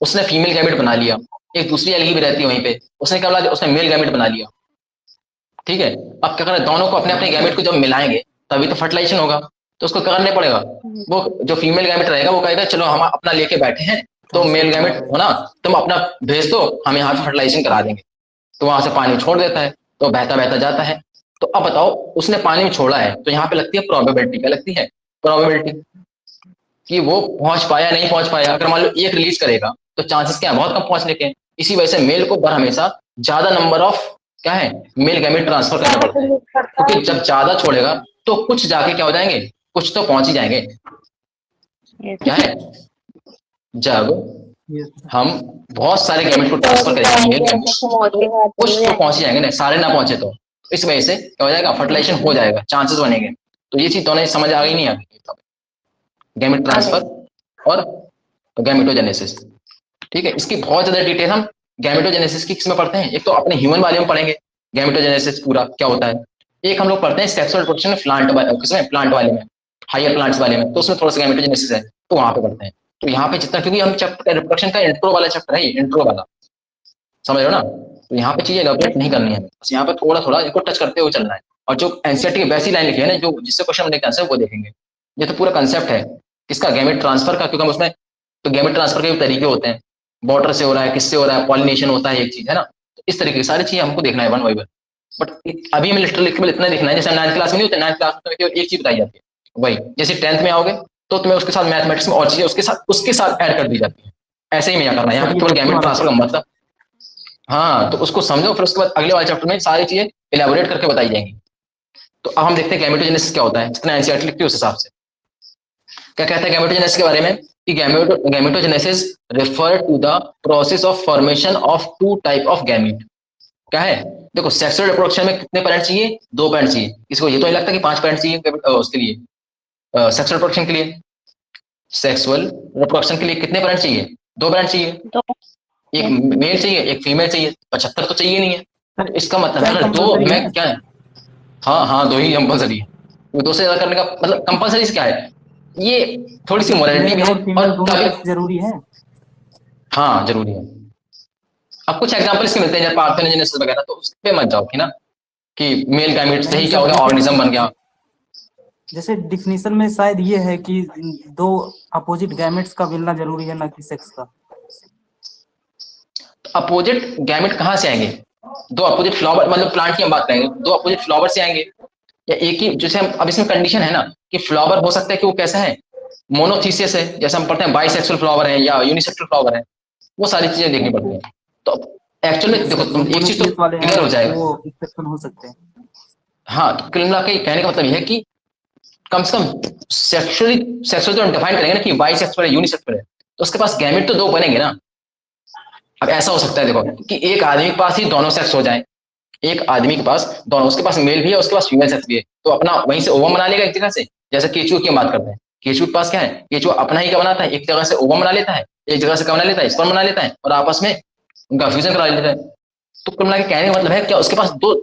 उसने फीमेल गैमेट बना लिया। एक दूसरी एल्गी भी रहती है वहीं पे, उसने क्या बना, उसने मेल गैमेट बना लिया, ठीक है। अब क्या करना है, दोनों को अपने अपने गैमेट को जब मिलाएंगे तभी तो फर्टिलाइजेशन होगा। तो उसको क्या करना पड़ेगा, वो जो फीमेल गैमेट रहेगा वो कहेगा चलो हम अपना लेके बैठे हैं, तो मेल गैमेट हो ना, तुम अपना भेज दो, हम यहाँ पे फर्टिलाइजेशन करा देंगे। तो वहां से पानी छोड़ देता है, तो बहता बहता जाता है। तो अब बताओ, उसने पानी में छोड़ा है, तो यहाँ पे लगती है प्रोबेबिलिटी। क्या लगती है? प्रोबेबिलिटी कि वो पहुंच पाया नहीं पहुंच पाया। अगर मान लो एक रिलीज करेगा तो चांसेस क्या है, बहुत कम पहुंचने के। इसी वजह से मेल को हमेशा ज्यादा नंबर ऑफ क्या है, मेल गैमेट ट्रांसफर करने पड़ते हैं। क्योंकि जब ज्यादा छोड़ेगा तो कुछ जाके क्या हो जाएंगे, कुछ तो पहुंच ही जाएंगे। क्या है, जब हम बहुत सारे गैमेट को ट्रांसफर करेंगे मेल गैमेट, तो कुछ तो पहुंच ही जाएंगे ना, सारे ना पहुंचे तो इस वजह से क्या हो जाएगा, फर्टिलाइजेशन हो जाएगा, चांसेस बनेंगे। तो ये चीज दोनों समझ आ गई नहीं आ गई? गैमेट ट्रांसफर और गैमेटोजेनेसिस, ठीक है। इसकी बहुत ज्यादा डिटेल हम गैमेटोजेनेसिस की किसमें पढ़ते हैं, एक तो अपने ह्यूमन वाले में पढ़ेंगे गैमेटोजेनेसिस पूरा क्या होता है। एक हम लोग पढ़ते हैं सेक्सुअल रिप्रोडक्शन में प्लांट, किसमें, प्लांट वाले में, हायर प्लांट्स वाले में, तो उसमें थोड़ा सा गैमेटोजेनेसिस है, तो वहां पे पढ़ते हैं। तो यहाँ पे जितना, क्योंकि हम चैप्टर रिप्रोडक्शन का इंट्रो वाला चैप्टर है, इंट्रो वाला, समझ रहे हो ना। तो यहाँ पे चीजें एलोबरेट नहीं करनी है, बस यहाँ पे थोड़ा थोड़ा इनको टच करते हुए चलना है। और जो एनसीईआरटी की वैसी लाइन लिखी है ना, जो जिससे क्वेश्चन बनने का आंसर वो देखेंगे। ये तो पूरा कंसेप्ट है किसका, गैमेट ट्रांसफर का, क्योंकि हम उसमें, तो गैमेट ट्रांसफर के भी तरीके होते हैं, वाटर से हो रहा है, किससे हो रहा है, पॉलिनेशन होता है, एक चीज है ना। तो इस तरीके की सारी चीजें हमको देखना है वन बाई वन। बट अभी हमें लिटरली केवल इतना देखना है, जैसे 9th क्लास में नहीं होते, 9th क्लास में केवल एक चीज बताई जाती है वही, जैसे 10th में आओगे तो तुम्हें उसके साथ मैथमेटिक्स में और चीजें उसके साथ ऐड कर दी जाती है। ऐसे ही मैं यहाँ करना है, यहाँ पे केवल गैमेट ट्रांसफर का मतलब, हाँ तो उसको समझो, फिर उसके बाद अगले वाले चैप्टर में सारी चीजें इलेबोरेट करके बताई जाएंगी। तो अब हम देखते हैं गैमेटोजेनेसिस क्या होता है, जितना एनसीईआरटी लिखती है उस हिसाब से। क्या कहता है गैमेटोजेनेसिस के बारे में, कि gametogenesis refer to the process of formation of two type of gamete. क्या है, देखो सेक्सुअल रिप्रोडक्शन में कितने पेरेंट्स चाहिए, 2 पेरेंट्स चाहिए। किसको ये तो नहीं लगता कि 5 पेरेंट्स चाहिए उसके लिए, सेक्सुअल रिप्रोडक्शन के लिए। सेक्सुअल रिप्रोडक्शन के लिए कितने पेरेंट्स चाहिए, 2 पेरेंट्स चाहिए, एक मेल चाहिए एक फीमेल चाहिए, 75 तो चाहिए नहीं है। इसका मतलब है अगर 2 में क्या है, हाँ हाँ 2 ही कंपल्सरी है। 2 से ज्यादा करने का मतलब कंपल्सरी क्या है, ये थोड़ी सी मोरालिटी भी है और जरूरी है। हाँ जरूरी है। अब कुछ एग्जांपल इसके मिलते हैं जैसे पार्थेनोजेनेसिस वगैरह, तो उस पे मत जाओ कि ना, कि मेल गैमेट से ही क्या हो गया, ऑर्गेनिज्म बन गया। जैसे डिफिनीशन में शायद ये है कि 2 अपोजिट गैमेट्स का मिलना जरूरी है, ना कि सेक्स का। अपोजिट गैमेट कहाँ से आएंगे, 2 अपोजिट फ्लावर, मतलब प्लांट की हम बात करेंगे, 2 अपोजिट फ्लावर से आएंगे, या एक ही, जैसे हम अब इसमें कंडीशन है ना कि फ्लावर हो सकता है कि वो कैसा है, मोनोथीसियस है, जैसे हम पढ़ते हैं बाइसेक्सुअल फ्लावर है या यूनिसेक्सुअल फ्लावर है, वो सारी चीजें देखनी पड़ती हैं। तो एक्चुअल में देखो तुम एक चीज तो क्लियर हो जाएगा, वो एक्सेप्शन हो सकते हैं। हाँ तो कुल मिला के कहने का मतलब यह है कि कम से कम सेक्सुअल तो डिफाइन करेंगे ना कि बाइसेक्सुअल है यूनिसेक्सुअल है, तो उसके पास गैमेट तो 2 बनेंगे ना। अब ऐसा हो सकता है देखो कि एक आदमी के पास ही दोनों सेक्स हो जाए, एक आदमी के पास दोनों, उसके पास मेल भी है उसके पास फीमेल सेक्स भी है, तो अपना वहीं से ओवम बना लेगा एक जगह से। जैसे केचुआ की बात करते हैं, केचुआ के पास क्या है, केचुआ अपना ही क्या बनाता है, एक जगह से ओवम बना लेता है, एक जगह से क्या बना लेता है, स्पर्म बना लेता है, और आपस में उनका फ्यूजन करा लेता है। तो कुल मिला के कहने का मतलब है क्या, उसके पास 2,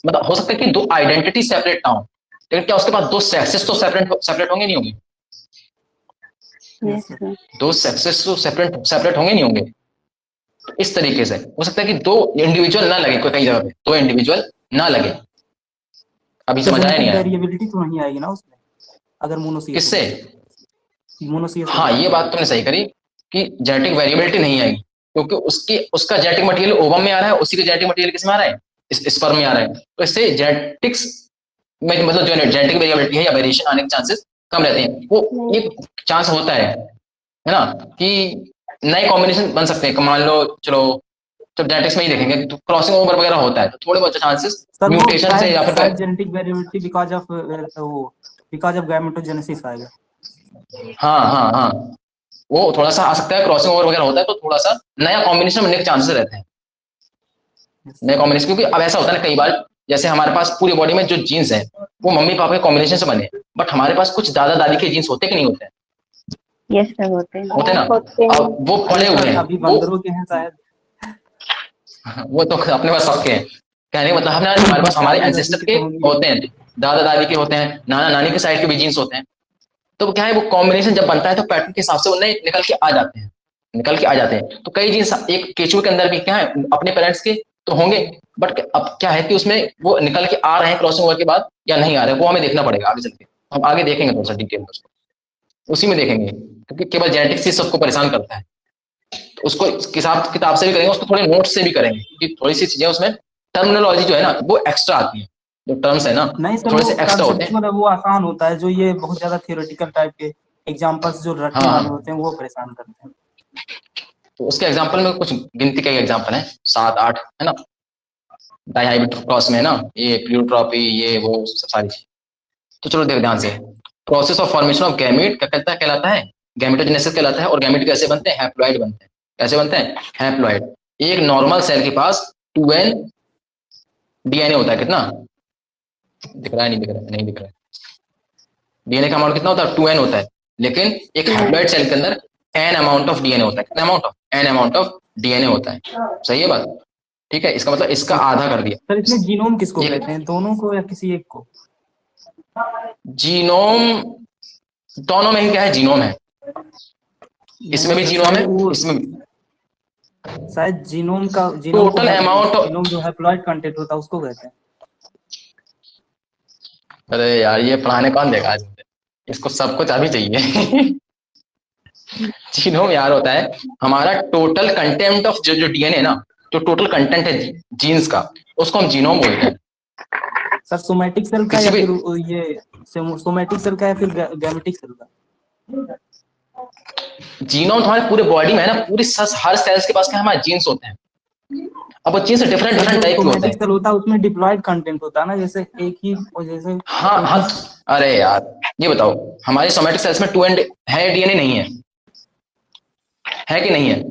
मतलब हो सकता है कि 2 आइडेंटिटी सेपरेट ना हो, लेकिन क्या उसके पास 2 सेक्सेस तो सेपरेट होंगे नहीं होंगे, 2 सेक्सेस तो सेपरेट होंगे नहीं होंगे। तो इस तरीके से हो सकता है कि 2 इंडिविजुअल ना लगे, कोई कई जगह पे 2 इंडिविजुअल ना लगे। अभी समझ आया नहीं आया, वेरिएबिलिटी तो नहीं आएगी ना उसमें अगर मोनोसियस, किससे, मोनोसियस। हाँ ये बात तुमने सही करी कि जेनेटिक वेरिएबिलिटी नहीं आएगी, क्योंकि उसका जेनेटिक मटेरियल ओवम में आ रहा है, उसी का जेनेटिक मटेरियल किस में आ रहा है, स्पर्म में आ रहा है। तो इससे जेनेटिक्स में मतलब जो जेनेटिक वेरिएबिलिटी है या वेरिएशन आने के चांसेस कम रहते हैं। वो एक चांस होता है है ना, कि नए कॉम्बिनेशन बन सकते हैं। मान लो चलो जब जेनेटिक्स में ही देखेंगे तो क्रॉसिंग ओवर वगैरह होता है, तो थोड़े बहुत चांसेस सर वो म्यूटेशन से या फिर शायद genetic variability because of gametogenesis आएगा। हाँ हाँ हाँ, वो थोड़ा सा आ सकता है, क्रॉसिंग ओवर वगैरह होता है तो थोड़ा सा नया कॉम्बिनेशन बनने के चांसेस रहते हैं। नए कॉम्बिनेशन, क्योंकि अब ऐसा होता है ना कई बार, जैसे हमारे पास पूरी बॉडी में जो जीन्स है वो मम्मी पापा के कॉम्बिनेशन से बने, बट हमारे पास कुछ दादा दादी के जीन्स होते कि नहीं होते हैं? यस सर, होते हैं। होते ना, होते हैं। अब वो पड़े हुए हैं अभी वो बंदरों के हैं शायद। तो अपने पास सबके हैं, कहने का मतलब हमारे पास हमारे दादा दादी एंसेस्टर के के तो होंगे। होते हैं, दादा दादी के होते हैं, नाना नानी के साइड के भी जीन्स होते हैं। तो क्या है, वो कॉम्बिनेशन जब बनता है तो पैटर्न के हिसाब से वो नए निकल के आ जाते हैं, निकल के आ जाते हैं। तो कई जीन्स एक केचुए के अंदर भी क्या है अपने पेरेंट्स के तो होंगे, बट अब क्या है कि उसमें वो निकल के आ रहे हैं क्रॉसिंग ओवर के बाद या नहीं आ रहे हैं, वो हमें देखना पड़ेगा आगे चल के। हम आगे देखेंगे थोड़ा सा डिटेल में उसको, उसी में देखेंगे, क्योंकि केवल जेनेटिक्स ही सबको परेशान करता है। तो उसको हिसाब किताब से भी करेंगे, उसको थोड़े नोट्स से भी करेंगे, क्योंकि थोड़ी सी चीजें उसमें टर्मिनोलॉजी जो है ना वो एक्स्ट्रा आती है, जो टर्म्स है ना नहीं सर, थोड़े वो से एक्स्ट्रा होते हैं। कंसेप्चुअल है, वो आसान होता है। जो ये बहुत ज्यादा थियोरेटिकल टाइप के एग्जांपल्स जो रटने हाँ वाले हाँ, होते हैं वो परेशान करते हैं। तो उसके एग्जाम्पल में कुछ गिनती के एग्जाम्पल है, 7 8 है ना, डाइहाइब्रिड क्रॉस में है ना, ये प्लूट्रॉपी ये वो सब सारी चीज। तो चलो देख ध्यान से, process of formation of gamete क्या कहलाता है, गैमेटोजेनेसिस कहलाता है। और गैमेट कैसे बनते हैं, हैप्लॉइड बनते हैं। कैसे बनते हैं, हैप्लॉइड। एक नॉर्मल सेल के पास 2n डीएनए होता है, कितना दिख रहा है, नहीं दिख रहा है, नहीं दिख रहा है, डीएनए का अमाउंट कितना होता है, 2n होता है। लेकिन एक हैप्लॉइड सेल के अंदर n अमाउंट ऑफ डीएनए होता है, कितना amount of, n amount of DNA होता है। सही है बात, ठीक है, इसका मतलब इसका आधा कर दिया। सर इसमें जीनोम किसको एक कहते हैं, दोनों को या किसी एक को? जीनोम, दोनों में ही क्या है, जीनोम है, इसमें नहीं भी सर, जीनोम शायद है, वो इसमें शायद जीनोम को टोटल अमाउंट। जीनोम जो हैप्लॉइड कंटेंट होता है उसको कहते हैं। अरे यार ये पढ़ाने कौन देगा आज मुझे, इसको सब कुछ अभी चाहिए। जीनोम यार होता है हमारा टोटल कंटेंट ऑफ जो डीएनए ना, जो टोटल कंटेंट है जीन्स का, उसको हम जीनोम बोलते हैं। सर सोमैटिक सेल का किसी या भी फिर ये सोमैटिक सेल का या फिर गैमेटिक सेल का? जीनोम तुम्हारे पूरे बॉडी में है ना, पूरी हर सेल्स के पास क्या हमारे जीन्स होते हैं। अब वो जीन्स डिफरेंट सर डिफरेंट जो टाइप के होते सोमैटिक हैं। सेल होता है उसमें डिप्लॉयड कंटेंट होता है ना, जैसे एक ही जैसे हाँ हाँ, अरे यार ये बताओ, हमारे सोमैटिक सेल्स में 2n है, डीएनए नहीं है कि नहीं है,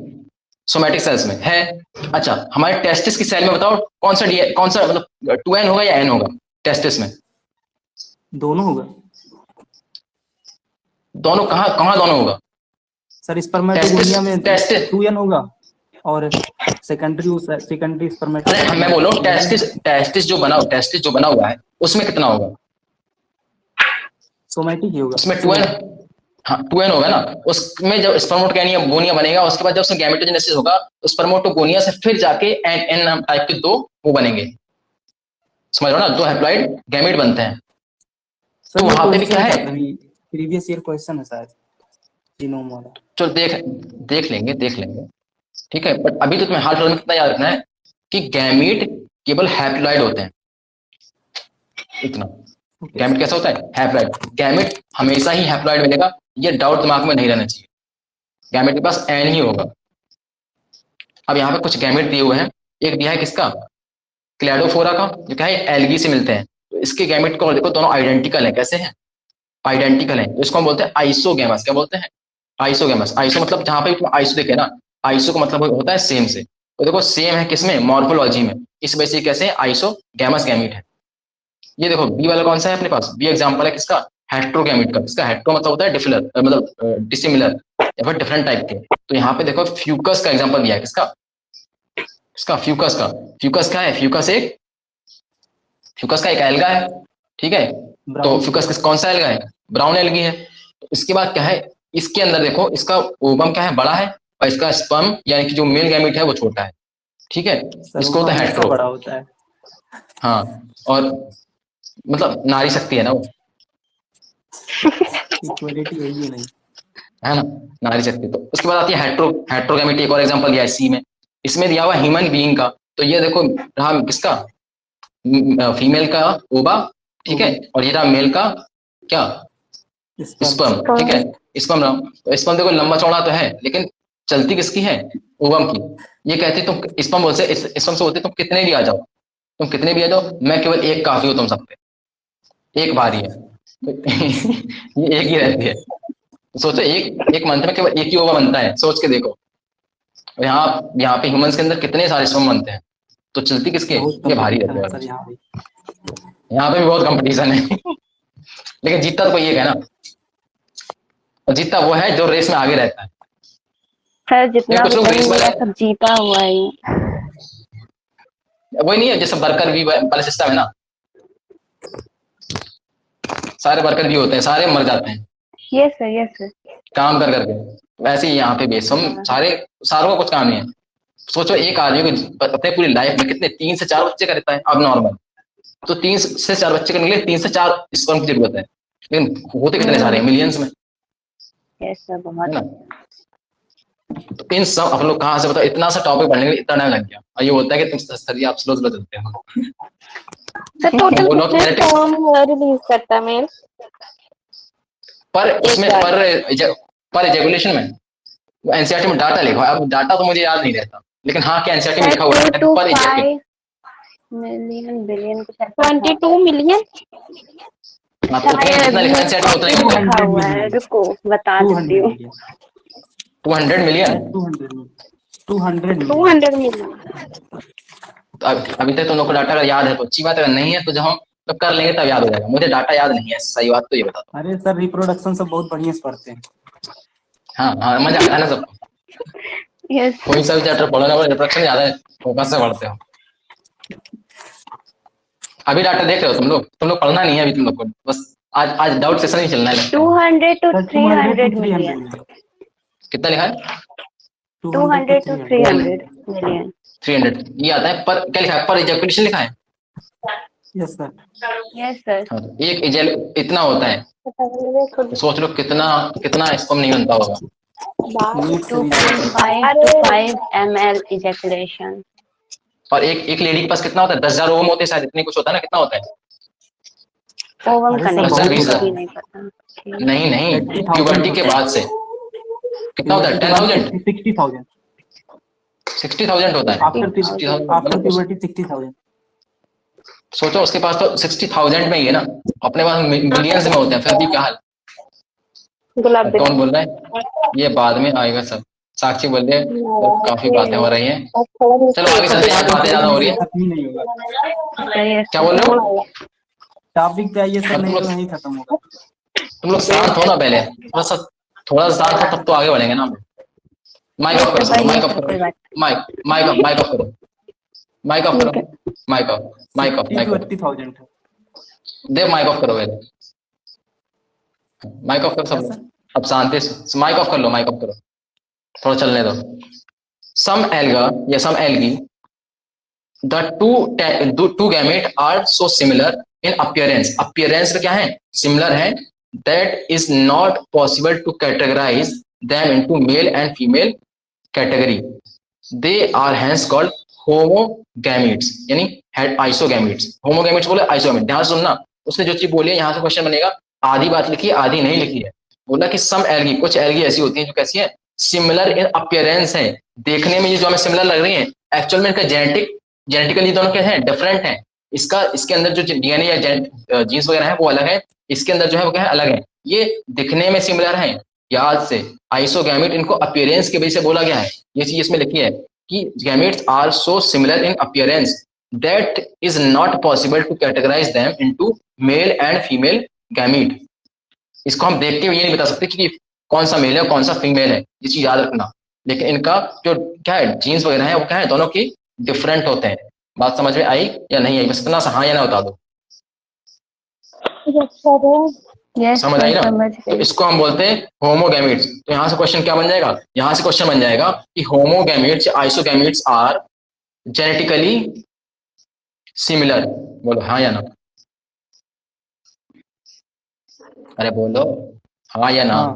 सोमैटिक सेल्स में है। अच्छा हमारे टेस्टिस की सेल में बताओ कौन सा कौन सा मतलब 2n होगा या n होगा टेस्टिस में? दोनों होगा दोनों कहाँ कहाँ दोनों होगा? सर। स्पर्मेटोगोनिया में टेस्टिस, 2n होगा और सेकेंडरी अरे मैं बोल रहा हूँ टेस्टिस, स्पर्मेटोगोनिया टेस्टिस जो बना हुआ है उसमें कितना होगा? सोमैटिक ही होगा। उसमें 2n, हाँ 2n होगा ना। उसमें जब स्पर्मेटोगोनिया बनेगा उसके बाद जब उसमें गैमेटोजेनेसिस होगा तो स्पर्मेटोगोनिया से फिर जाके n टाइप के दो वो बनेंगे, समझ रहे हो ना, दो हैप्लॉइड गैमेट बनते हैं। सर तो ये वहां पे भी क्या क्वेश्चन है, था कभी, प्रीवियस ईयर क्वेश्चन है शायद जीनोम वाला। चलो देख लेंगे ठीक है। बट अभी तो तुम्हें हाल फिलहाल में कितना याद रखना है कि गैमेट केवल हैप्लॉइड होते हैं, इतना। गैमेट कैसा होता है, हैप्लॉइड। गैमेट हमेशा ही हैप्लॉइड मिलेगा, ये डाउट दिमाग में नहीं रहना चाहिए। गैमेट के पास एन ही होगा। अब यहाँ पे कुछ गैमेट दिए हुए हैं, एक दिया है किसका, क्लैडोफोरा का, जो क्या है एल्गी से मिलते हैं। तो इसके गैमेट को और देखो, दोनों आइडेंटिकल है, कैसे हैं, आइडेंटिकल है। तो इसको हम बोलते हैं आइसोगैमस। क्या बोलते हैं, आइसोगैमस। आइसो मतलब जहां पे तुम आइसो देखे ना, आइसो का मतलब होता है सेम से। तो देखो सेम है किसमें, मॉर्फोलॉजी में, इस वजह से कैसे आइसोगैमस गैमेट है। ये देखो बी वाला कौन सा है अपने पास, बी एग्जांपल है किसका, हेट्रोगैमेट का। इसका हेट्रो मतलब होता है डिफिलर, मतलब डिसिमिलर या फिर डिफरेंट टाइप के। तो यहाँ पे देखो फ्यूकस का एग्जांपल दिया है, किसका, इसका फ्यूकस का। फ्यूकस क्या है, फ्यूकस का एक एल्गा है, ठीक है। तो फ्यूकस किस कौन सा एल्गा है, ब्राउन एल्गी है। तो इसके बाद क्या है, इसके अंदर देखो इसका ओवम क्या है, बड़ा है, और इसका स्पर्म यानी कि जो मेल गैमेट है वो छोटा है, ठीक है। इसको होता है हेट्रो, बड़ा होता है। हाँ, और मतलब नारी शक्ति है ना वो, इक्वालिटी है ये नहीं, है ना, नारी शक्ति। तो उसके बाद आती है हेट्रोगैमेटी। एक और एग्जांपल दिया है सी में, इसमें दिया हुआ ह्यूमन बीइंग का। तो ये देखो रहा किसका, फीमेल का ओबा, ठीक है, और ये रहा मेल का क्या, स्पर्म, ठीक है, स्पर्म। तो स्पर्म देखो लंबा चौड़ा तो है, लेकिन चलती किसकी है? ओवम की। ये कहती तुम स्पर्म बोलते, स्पर्म से बोलते तुम कितने भी आ जाओ, तुम कितने भी आ जाओ, मैं केवल एक काफी हूँ तुम सब पे, एक बारी है। तो ये एक ही रहती है। तो सोचो एक एक मंथ में केवल एक ही ओवा बनता है, सोच के देखो। और यहाँ पे ह्यूमंस के अंदर कितने सारे स्पर्म बनते हैं, तो चलती किसके? बहुत ये भारी कंपटीशन रहते है हैं। सर यहाँ भी। यहाँ पे भी बहुत कंपटीशन है। लेकिन जीतता तो कोई एक है ना, और जीतता वो है जो रेस में आगे रहता है। सर जितना कुछ भी लोग रेस करेंगे में, सब जीता हुआ है ये। वही नहीं है जैसे वर्कर भी वाला सिस्टम है ना, सारे वर्कर भी होते हैं, सारे मर जाते हैं यस सर, यस सर। काम कर करके। वैसे ही यहाँ पे भी हम सारे, सारों का कुछ काम नहीं है। सोचो एक आदमी को अपने पूरी लाइफ में कितने 3 से 4 बच्चे करता है अब नॉर्मल, तो 3 से 4 बच्चे करने के लिए 3 से 4 स्पर्म की जरूरत है, लेकिन होते कितने सारे, मिलियंस में, यस सर, है बहुत। ना। तो इन सब हम लोग कहाँ से बताओ, इतना सा टॉपिक पढ़ने के लिए इतना टाइम लग गया, और ये होता है कि तुम सर आप स्लो स्लो चलते हो। सर टोटल वो लोग कितने genetics फॉर्म रिलीज करता है मेल? पर उसमें बार। पर एजुकेशन में एनसीईआरटी में डाटा लिखा है। अब डाटा तो मुझे याद नहीं रहता, लेकिन हाँ क्या एनसीईआरटी में लिखा हुआ है 2 to पर एजुकेशन। 5 मिलियन बिलियन कुछ ऐसा था। 22 मिलियन। हाँ तो उतने जितना लिखा है एनसीईआरटी में उतना ही होता है। लिखा हुआ है, रुको बता देती 200 हूँ। मिलियन। 200 मिलियन। 200 मिलियन। 200 मिलियन। तो अभी तक तुम लोग को डाटा अगर याद है तो अच्छी बात है, अगर नहीं है तो जब हम तब कर लेंगे तब याद हो जाएगा। मुझे डाटा याद नहीं है, सही बात तो ये बता दो। अरे सर रिप्रोडक्शन सब बहुत बढ़िया से पढ़ते हैं। हाँ हाँ, मजा आता है ना सबको। यस कोई सा भी चैप्टर पढ़ो ना, रिप्रोडक्शन ज्यादा फोकस से पढ़ते हो। अभी डाटा देख रहे हो तुम लोग पढ़ना नहीं है अभी तुम लोग को, बस आज आज डाउट सेशन ही चलना है। 200 to सर 300 मिलियन। कितना लिखा है? 200 to 300 मिलियन। 300 ये आता है, पर क्या लिखा है? पर इजैकुलेशन लिखा है। Yes sir. Yes sir. हाँ, तो एक इतना होता है, तो सोच लो कितना कितना स्पर्म नहीं बनता होगा। 2.5 to 5 ml ejaculation। और एक लेडी के पास कितना होता है? 10,000 ओम होते हैं शायद, इतने कुछ होता है ना, कितना होता है? ओवम का नहीं, बहुत मुझे होता भी है। नहीं पता। नहीं नहीं, 30,000 प्यूबर्टी के बाद से कितना होता है? 10,000 60,000 60,000 होता है। After 60,000 after puberty 60,000। सोचो उसके पास तो 60,000 में ही है ना, अपने पास मिलियंस में होते हैं, फिर भी क्या हाल। गुलाब कौन बोल रहा है? ये बाद में आएगा सब। साक्षी बोल रही है तो काफी बातें हो रही हैं, चलो आगे चलते हैं, बातें ज्यादा हो रही है। खत्म ही नहीं होगा। क्या बोल रहे हो? टॉपिक पे आइए सर, अब नहीं तो नहीं खत्म होगा। तुम लोग शांत हो ना पहले, थोड़ा सा शांत हो तब तो आगे बढ़ेंगे ना। माइक ऑफ करो सबको, माइक ऑफ करो, माइक ऑफ करो, माइक ऑफ करो, mic off, mic off, mic off 80,000 देव, माइक ऑफ करो पहले, माइक ऑफ करो सब लोग। अब शांति से माइक ऑफ कर लो, माइक ऑफ करो, थोड़ा चलने दो। सम एल्गा या सम algae, the two gamete are so similar in appearance, appearance में क्या है? Similar है, that is not possible to categorize them into male and female category, they are hence called homogametes, यानी isogametes। homogametes बोले isogametes, ध्यान सुनना, उसने जो चीज बोली है यहाँ से क्वेश्चन बनेगा, आधी बात लिखी है आधी नहीं लिखी है। बोला कि सम एल्गी, कुछ एल्गी ऐसी होती है जो कैसी है? सिमिलर इन अपीयरेंस है, देखने में ये जो हमें सिमिलर लग रही है, एक्चुअल में इनका जेनेटिकली दोनों क्या है? डिफरेंट है। इसके अंदर जो डीएनए या जीन्स वगैरह है वो अलग है, इसके अंदर जो है वो क्या है? अलग है। ये दिखने में सिमिलर है, याद से आइसोगैमेट, इनको अपीयरेंस की वजह से बोला गया है। ये चीज इसमें लिखी है कि gametes are so similar in appearance that is not possible to categorise them into male and female gamete. इसको हम देख के ये नहीं बता सकते कि कौन सा मेल है और कौन सा फीमेल है, ये चीज याद रखना। लेकिन इनका जो क्या है जीन्स वगैरह है वो क्या है? दोनों की डिफरेंट होते हैं। बात समझ में आई या नहीं आई? बस इतना सा हाँ या ना बता दो। यस समझ आई ना? समझ तो गई। इसको हम बोलते हैं होमोगैमेट्स। तो यहाँ से क्वेश्चन क्या बन जाएगा? यहाँ से क्वेश्चन बन जाएगा कि होमोगैमेट्स या आइसोगैमेट्स आर जेनेटिकली सिमिलर। बोलो हाँ या ना? अरे बोलो हाँ या ना।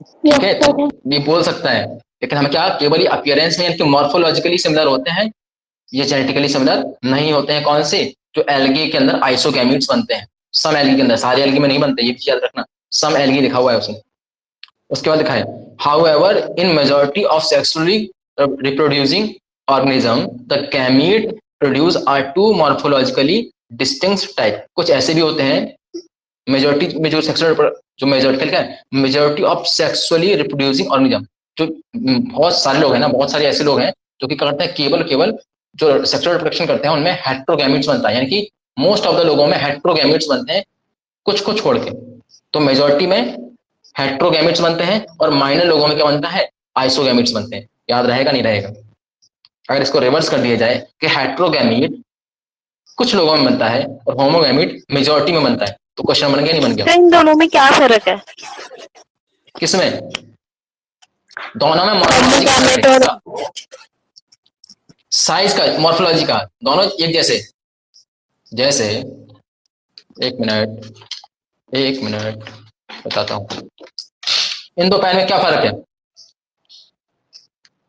ठीक है, तो ये बोल सकता है, लेकिन हम क्या केवल ये अपीयरेंस में इनके मॉर्फोलॉजिकली सिमिलर होते हैं, ये जेनेटिकली सिमिलर नहीं होते हैं। कौन से? जो एल्गी के अंदर आइसोगैमेट्स बनते हैं, सम एल्गी के अंदर, सारे एल्गी में नहीं बनते, ये चीज याद रखना। सम एल्गी लिखा हुआ है उसमें। उसके बाद लिखा है however in majority of sexually reproducing organism the gamete produce are two morphologically distinct type. कुछ ऐसे भी होते हैं मेजॉरिटी में जो सेक्सुअल जो मेजॉरिटी क्या है, majority of sexually reproducing organism, जो बहुत सारे लोग हैं ना, बहुत सारे ऐसे लोग हैं जो कि करते हैं केवल जो सेक्सुअल रिप्रोडक्शन करते हैं उनमें हेट्रोगैमिट्स बनता है, यानी कि मोस्ट ऑफ द लोगों में हेट्रोगैमिट्स बनते हैं कुछ को छोड़ के। तो मेजॉरिटी में हेट्रोगैमिट्स बनते हैं और माइनर लोगों में क्या बनता है, आइसोगैमिट्स बनते हैं। याद रहेगा नहीं रहेगा? अगर इसको रिवर्स कर दिया जाए कि हेट्रोगैमिट कुछ लोगों में बनता है और होमोगैमिट मेजॉरिटी में बनता है, तो क्वेश्चन बन गया नहीं बन गया? इन दोनों में क्या फर्क है? किसमें? दोनों में मॉर्फोलॉजी का फर्क है, साइज का, मॉर्फोलॉजी का, दोनों एक जैसे। जैसे एक मिनट बताता हूं, इन दो पैन में क्या फर्क है?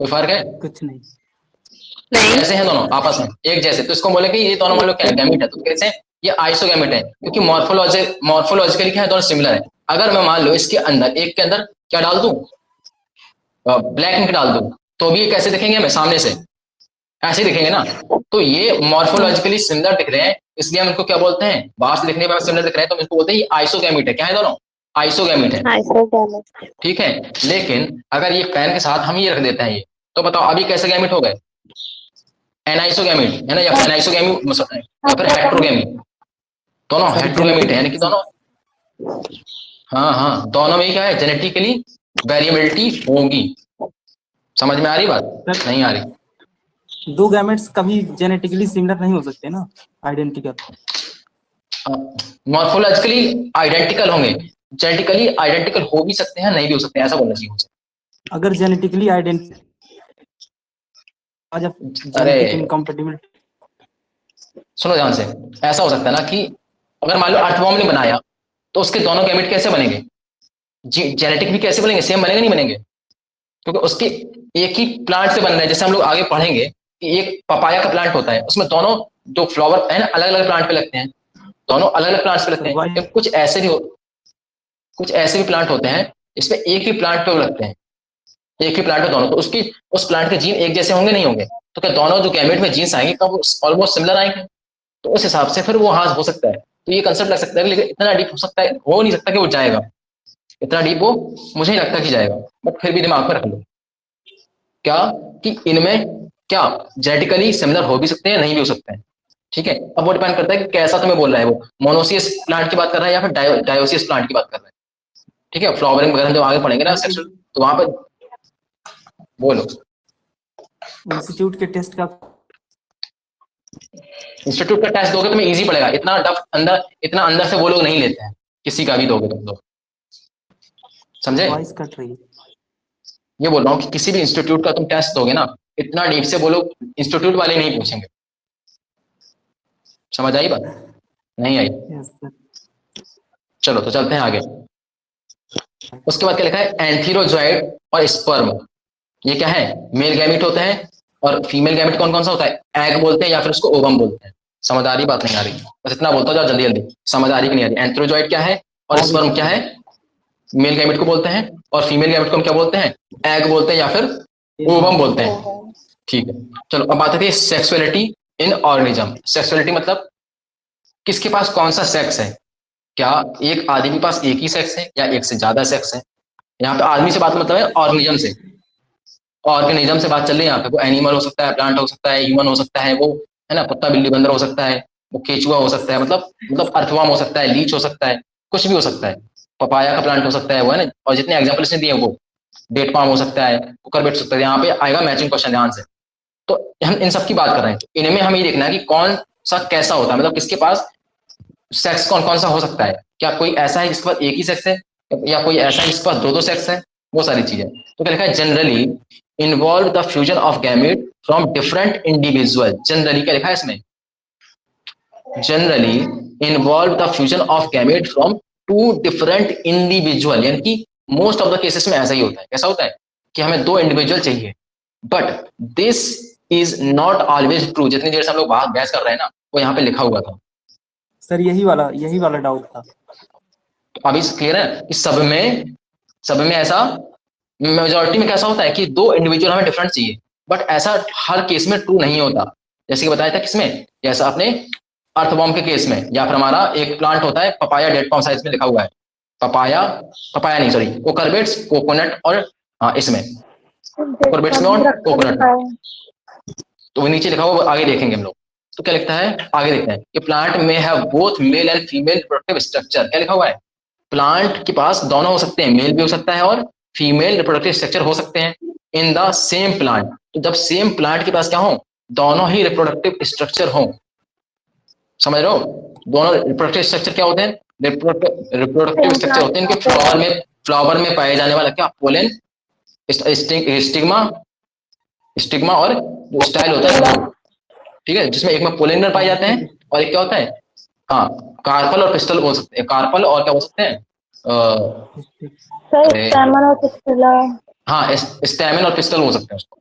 कोई फर्क है? कुछ नहीं। ऐसे हैं दोनों आपस में एक जैसे, तो इसको बोले कि ये दोनों मान लो क्या गैमिट है, तो कैसे हैं? ये आइसोगैमिट है, क्योंकि मॉर्फोलॉजिकली क्या है, दोनों सिमिलर है। अगर मैं मान लो इसके अंदर एक के अंदर क्या डाल दूं, ब्लैक इंक डाल दूं, तो भी ये कैसे दिखेंगे हमें सामने से? ऐसे ही दिखेंगे ना। तो ये मॉर्फोलॉजिकली सिमिलर दिख रहे हैं, इसलिए हम इनको क्या बोलते हैं, बाहर से दिखने के बाद सिमिलर दिख रहे हैं तो हम इसको बोलते हैं ये आइसोगैमिट है। क्या है दोनों? आइसोगैमिट है, आइसोगैमिट। ठीक है। लेकिन अगर ये पैन के साथ हम ये रख देते हैं ये, तो बताओ अभी कैसे गैमिट हो गए? एनाइसोगैमिट है ना, या एनाइसोगैमिट या फिर हेट्रोगैमिट, दोनों हेट्रोगैमिट है, यानी कि दोनों, हाँ दोनों में क्या है, जेनेटिकली वेरिएबिलिटी होगी। समझ में आ रही बात? नहीं आ रही? दो गैमेट्स कभी जेनेटिकली सिमिलर नहीं हो सकते ना, आइडेंटिकल। मॉर्फोलॉजिकली आइडेंटिकल होंगे, जेनेटिकली आइडेंटिकल हो भी सकते हैं, नहीं भी हो सकते हैं, ऐसा बोलना चाहिए मुझे। अगर जेनेटिकली आइडेंटिकल जब अरे जेनेटिक इनकम्पेटिबिलिटी, सुनो ध्यान से, ऐसा हो सकता है ना कि अगर मान लो अर्थवॉर्म ने बनाया तो उसके दोनों गैमेट कैसे बनेंगे, जेनेटिक भी कैसे बनेंगे, सेम बनेंगे नहीं बनेंगे? क्योंकि उसके एक ही प्लांट से बन रहे हैं। जैसे हम लोग आगे पढ़ेंगे कि एक पपाया का प्लांट होता है, उसमें दोनों जो फ्लावर है ना अलग अलग प्लांट पे लगते हैं, दोनों अलग अलग प्लांट्स पे लगते हैं। Why? कुछ ऐसे भी प्लांट होते हैं इसमें एक ही प्लांट पे लगते हैं, एक ही प्लांट पे दोनों, तो उसकी उस प्लांट के जीन एक जैसे होंगे नहीं होंगे? तो क्या दोनों जो गैमेट में जीन्स आएंगे कब ऑलमोस्ट सिमिलर आएंगे? तो उस हिसाब से फिर वो हाँ हो सकता है। तो ये कंसेप्ट लग सकता है, लेकिन इतना डीप हो सकता है, हो नहीं सकता कि वो जाएगा इतना डीप, वो मुझे नहीं लगता कि जाएगा, बट फिर भी दिमाग में रख लो क्या कि इनमें क्या जेनेटिकली सिमिलर हो भी सकते हैं, नहीं भी हो सकते हैं, ठीक है। अब वो डिपेंड करता है कि कैसा तुम्हें बोल रहा है, वो मोनोसियस प्लांट की बात कर रहा है या फिर डायोसियस प्लांट की बात कर रहा है, ठीक है। फ्लावरिंग वगैरह जब आगे पढ़ेंगे ना सेक्सुअल, तो वहां पर बोलो। इंस्टीट्यूट के टेस्ट का इंस्टीट्यूट का टेस्ट दोगे तुम्हें इजी पड़ेगा, इतना अंदर से वो लोग नहीं लेते हैं, किसी का भी दोगे तुम लोग, समझे? वॉइस कट रही है। ये बोल रहा हूँ कि किसी भी इंस्टीट्यूट का तुम टेस्ट दोगे ना, इतना डीप से वो लोग इंस्टीट्यूट वाले नहीं पूछेंगे। समझ आई बात? नहीं आई? Yes, sir. चलो तो चलते हैं आगे। उसके बाद क्या लिखा है, एंथीरोजॉइड और स्पर्म, ये क्या है, मेल गैमिट होते हैं। और फीमेल गैमिट कौन कौन सा होता है, एग बोलते हैं या फिर उसको ओवम बोलते हैं। समझ आ रही बात? नहीं आ रही? बस इतना बोलता जाओ जल्दी जल्दी, समझ आ रही कि नहीं आ रही? एंथीरोजॉइड क्या है और स्पर्म क्या है? मेल गैमिट को बोलते हैं, और फीमेल गैमिट को हम क्या बोलते हैं, एग बोलते हैं या फिर ओवम बोलते हैं, ठीक है। चलो अब बात आती है सेक्सुअलिटी इन ऑर्गेनिज्म। सेक्सुअलिटी मतलब किसके पास कौन सा सेक्स है, क्या एक आदमी के पास एक ही सेक्स है या एक से ज्यादा सेक्स है? यहाँ पे आदमी से बात मतलब है ऑर्गेनिज्म से, ऑर्गेनिज्म से बात चल रही है यहाँ पे। वो एनिमल हो सकता है, प्लांट हो सकता है, ह्यूमन हो सकता है, वो है ना, कुत्ता बिल्ली बंदर हो सकता है, वो केचुआ हो सकता है, मतलब अर्थवर्म हो सकता है, लीच हो सकता है, कुछ भी हो सकता है। पपाया का प्लांट हो सकता है, वो है ना, और जितने एग्जाम्पल्स ने दिए वो डेट पाम हो सकता है, कुकरबिट हो सकता है। यहाँ पे आएगा मैचिंग क्वेश्चन ध्यान से। तो हम इन सब की बात कर रहे हैं, इनमें हमें ये देखना है कि कौन सा कैसा होता है, मतलब किसके पास सेक्स कौन कौन सा हो सकता है। क्या कोई ऐसा है जिसके पास एक ही सेक्स है, या कोई ऐसा है जिसके पास दो दो सेक्स है, वो सारी चीजें। तो क्या लिखा है, generally involve the fusion of gamete from different individual. Generally क्या लिखा है इसमें, generally involve the fusion of gamete from two different individual, यानी कि मोस्ट ऑफ द केसेस में ऐसा ही होता है। कैसा होता है कि हमें दो इंडिविजुअल चाहिए, but this is not always true. जितनी देर से हम लोग बहस कर रहे हैं ना, वो यहाँ पे लिखा हुआ था। सर यही वाला डाउट था। तो अभी क्लियर है कि सब में ऐसा मेजोरिटी में कैसा होता है कि दो इंडिविजुअल हमें डिफरेंट चाहिए, बट ऐसा हर केस में ट्रू नहीं होता। जैसे कि बताया था किसमें, जैसा आपने अर्थवॉर्म के केस में, या फिर हमारा एक प्लांट होता है पपाया, डेट फॉर्म साइज में लिखा हुआ है पपाया, पपाया नहीं सॉरी, कोकरबेट्स, कोकोनट और इसमें कोकरबेट्स में और कोकोनट में, तो वो नीचे लिखा हुआ आगे देखेंगे हम लोग। तो क्या लिखता है, आगे देखते हैं कि प्लांट में have both male and female reproductive structure. क्या लिखा हुआ है, प्लांट के पास दोनों हो सकते हैं, मेल भी हो सकता है और फीमेल रिप्रोडक्टिव स्ट्रक्चर हो सकते हैं इन द सेम प्लांट। तो जब सेम प्लांट के पास क्या हो, दोनों ही रिप्रोडक्टिव स्ट्रक्चर हो, समझ रहे हो, दोनों रिप्रोडक्टिव स्ट्रक्चर क्या होते हैं, रिप्रोडक्टिव स्ट्रक्चर होते हैं इनके फ्लावर में पाए जाने वाला क्या, पोलन, स्टिग्मा और जो स्टाइल होता है, ठीक है, जिसमें एक में पोलिनर पाए जाते हैं और एक क्या होता है, हाँ कार्पल और पिस्टल बोल सकते हैं, कार्पल और क्या बोल सकते हैं, स्टैमन और पिस्टल, हाँ स्टैमेन और पिस्टल बोल सकते हैं उसको,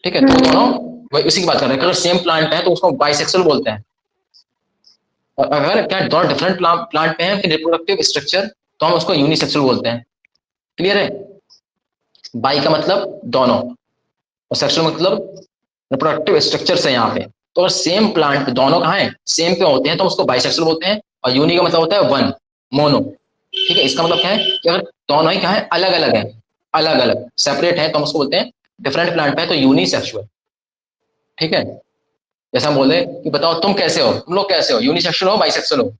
ठीक है। तो दोनों वही उसी की बात कर रहे हैं, अगर सेम प्लांट है तो उसको बाइसेक्सुअल बोलते हैं, और अगर क्या दोनों डिफरेंट प्लांट पे हैं रिप्रोडक्टिव स्ट्रक्चर तो हम उसको यूनिसेक्सुअल बोलते हैं। क्लियर है, बाई का मतलब दोनों और सेक्सुअल मतलब रिप्रोडक्टिव स्ट्रक्चर से यहाँ पे। तो अगर सेम प्लांट दोनों कहाँ है, सेम पे होते हैं तो उसको बाइसेक्सुअल बोलते हैं, और यूनि का मतलब होता है वन, मोनो, ठीक है। इसका मतलब क्या है कि अगर दोनों ही कहाँ है, अलग अलग है, अलग अलग सेपरेट है, तो हम उसको बोलते हैं डिफरेंट प्लांट पे है तो यूनिसेक्सुअल, ठीक है। जैसे हम बोले कि बताओ तुम कैसे हो, तुम लोग कैसे हो, यूनिसेक्सुअल हो बाइसेक्सुअल हो,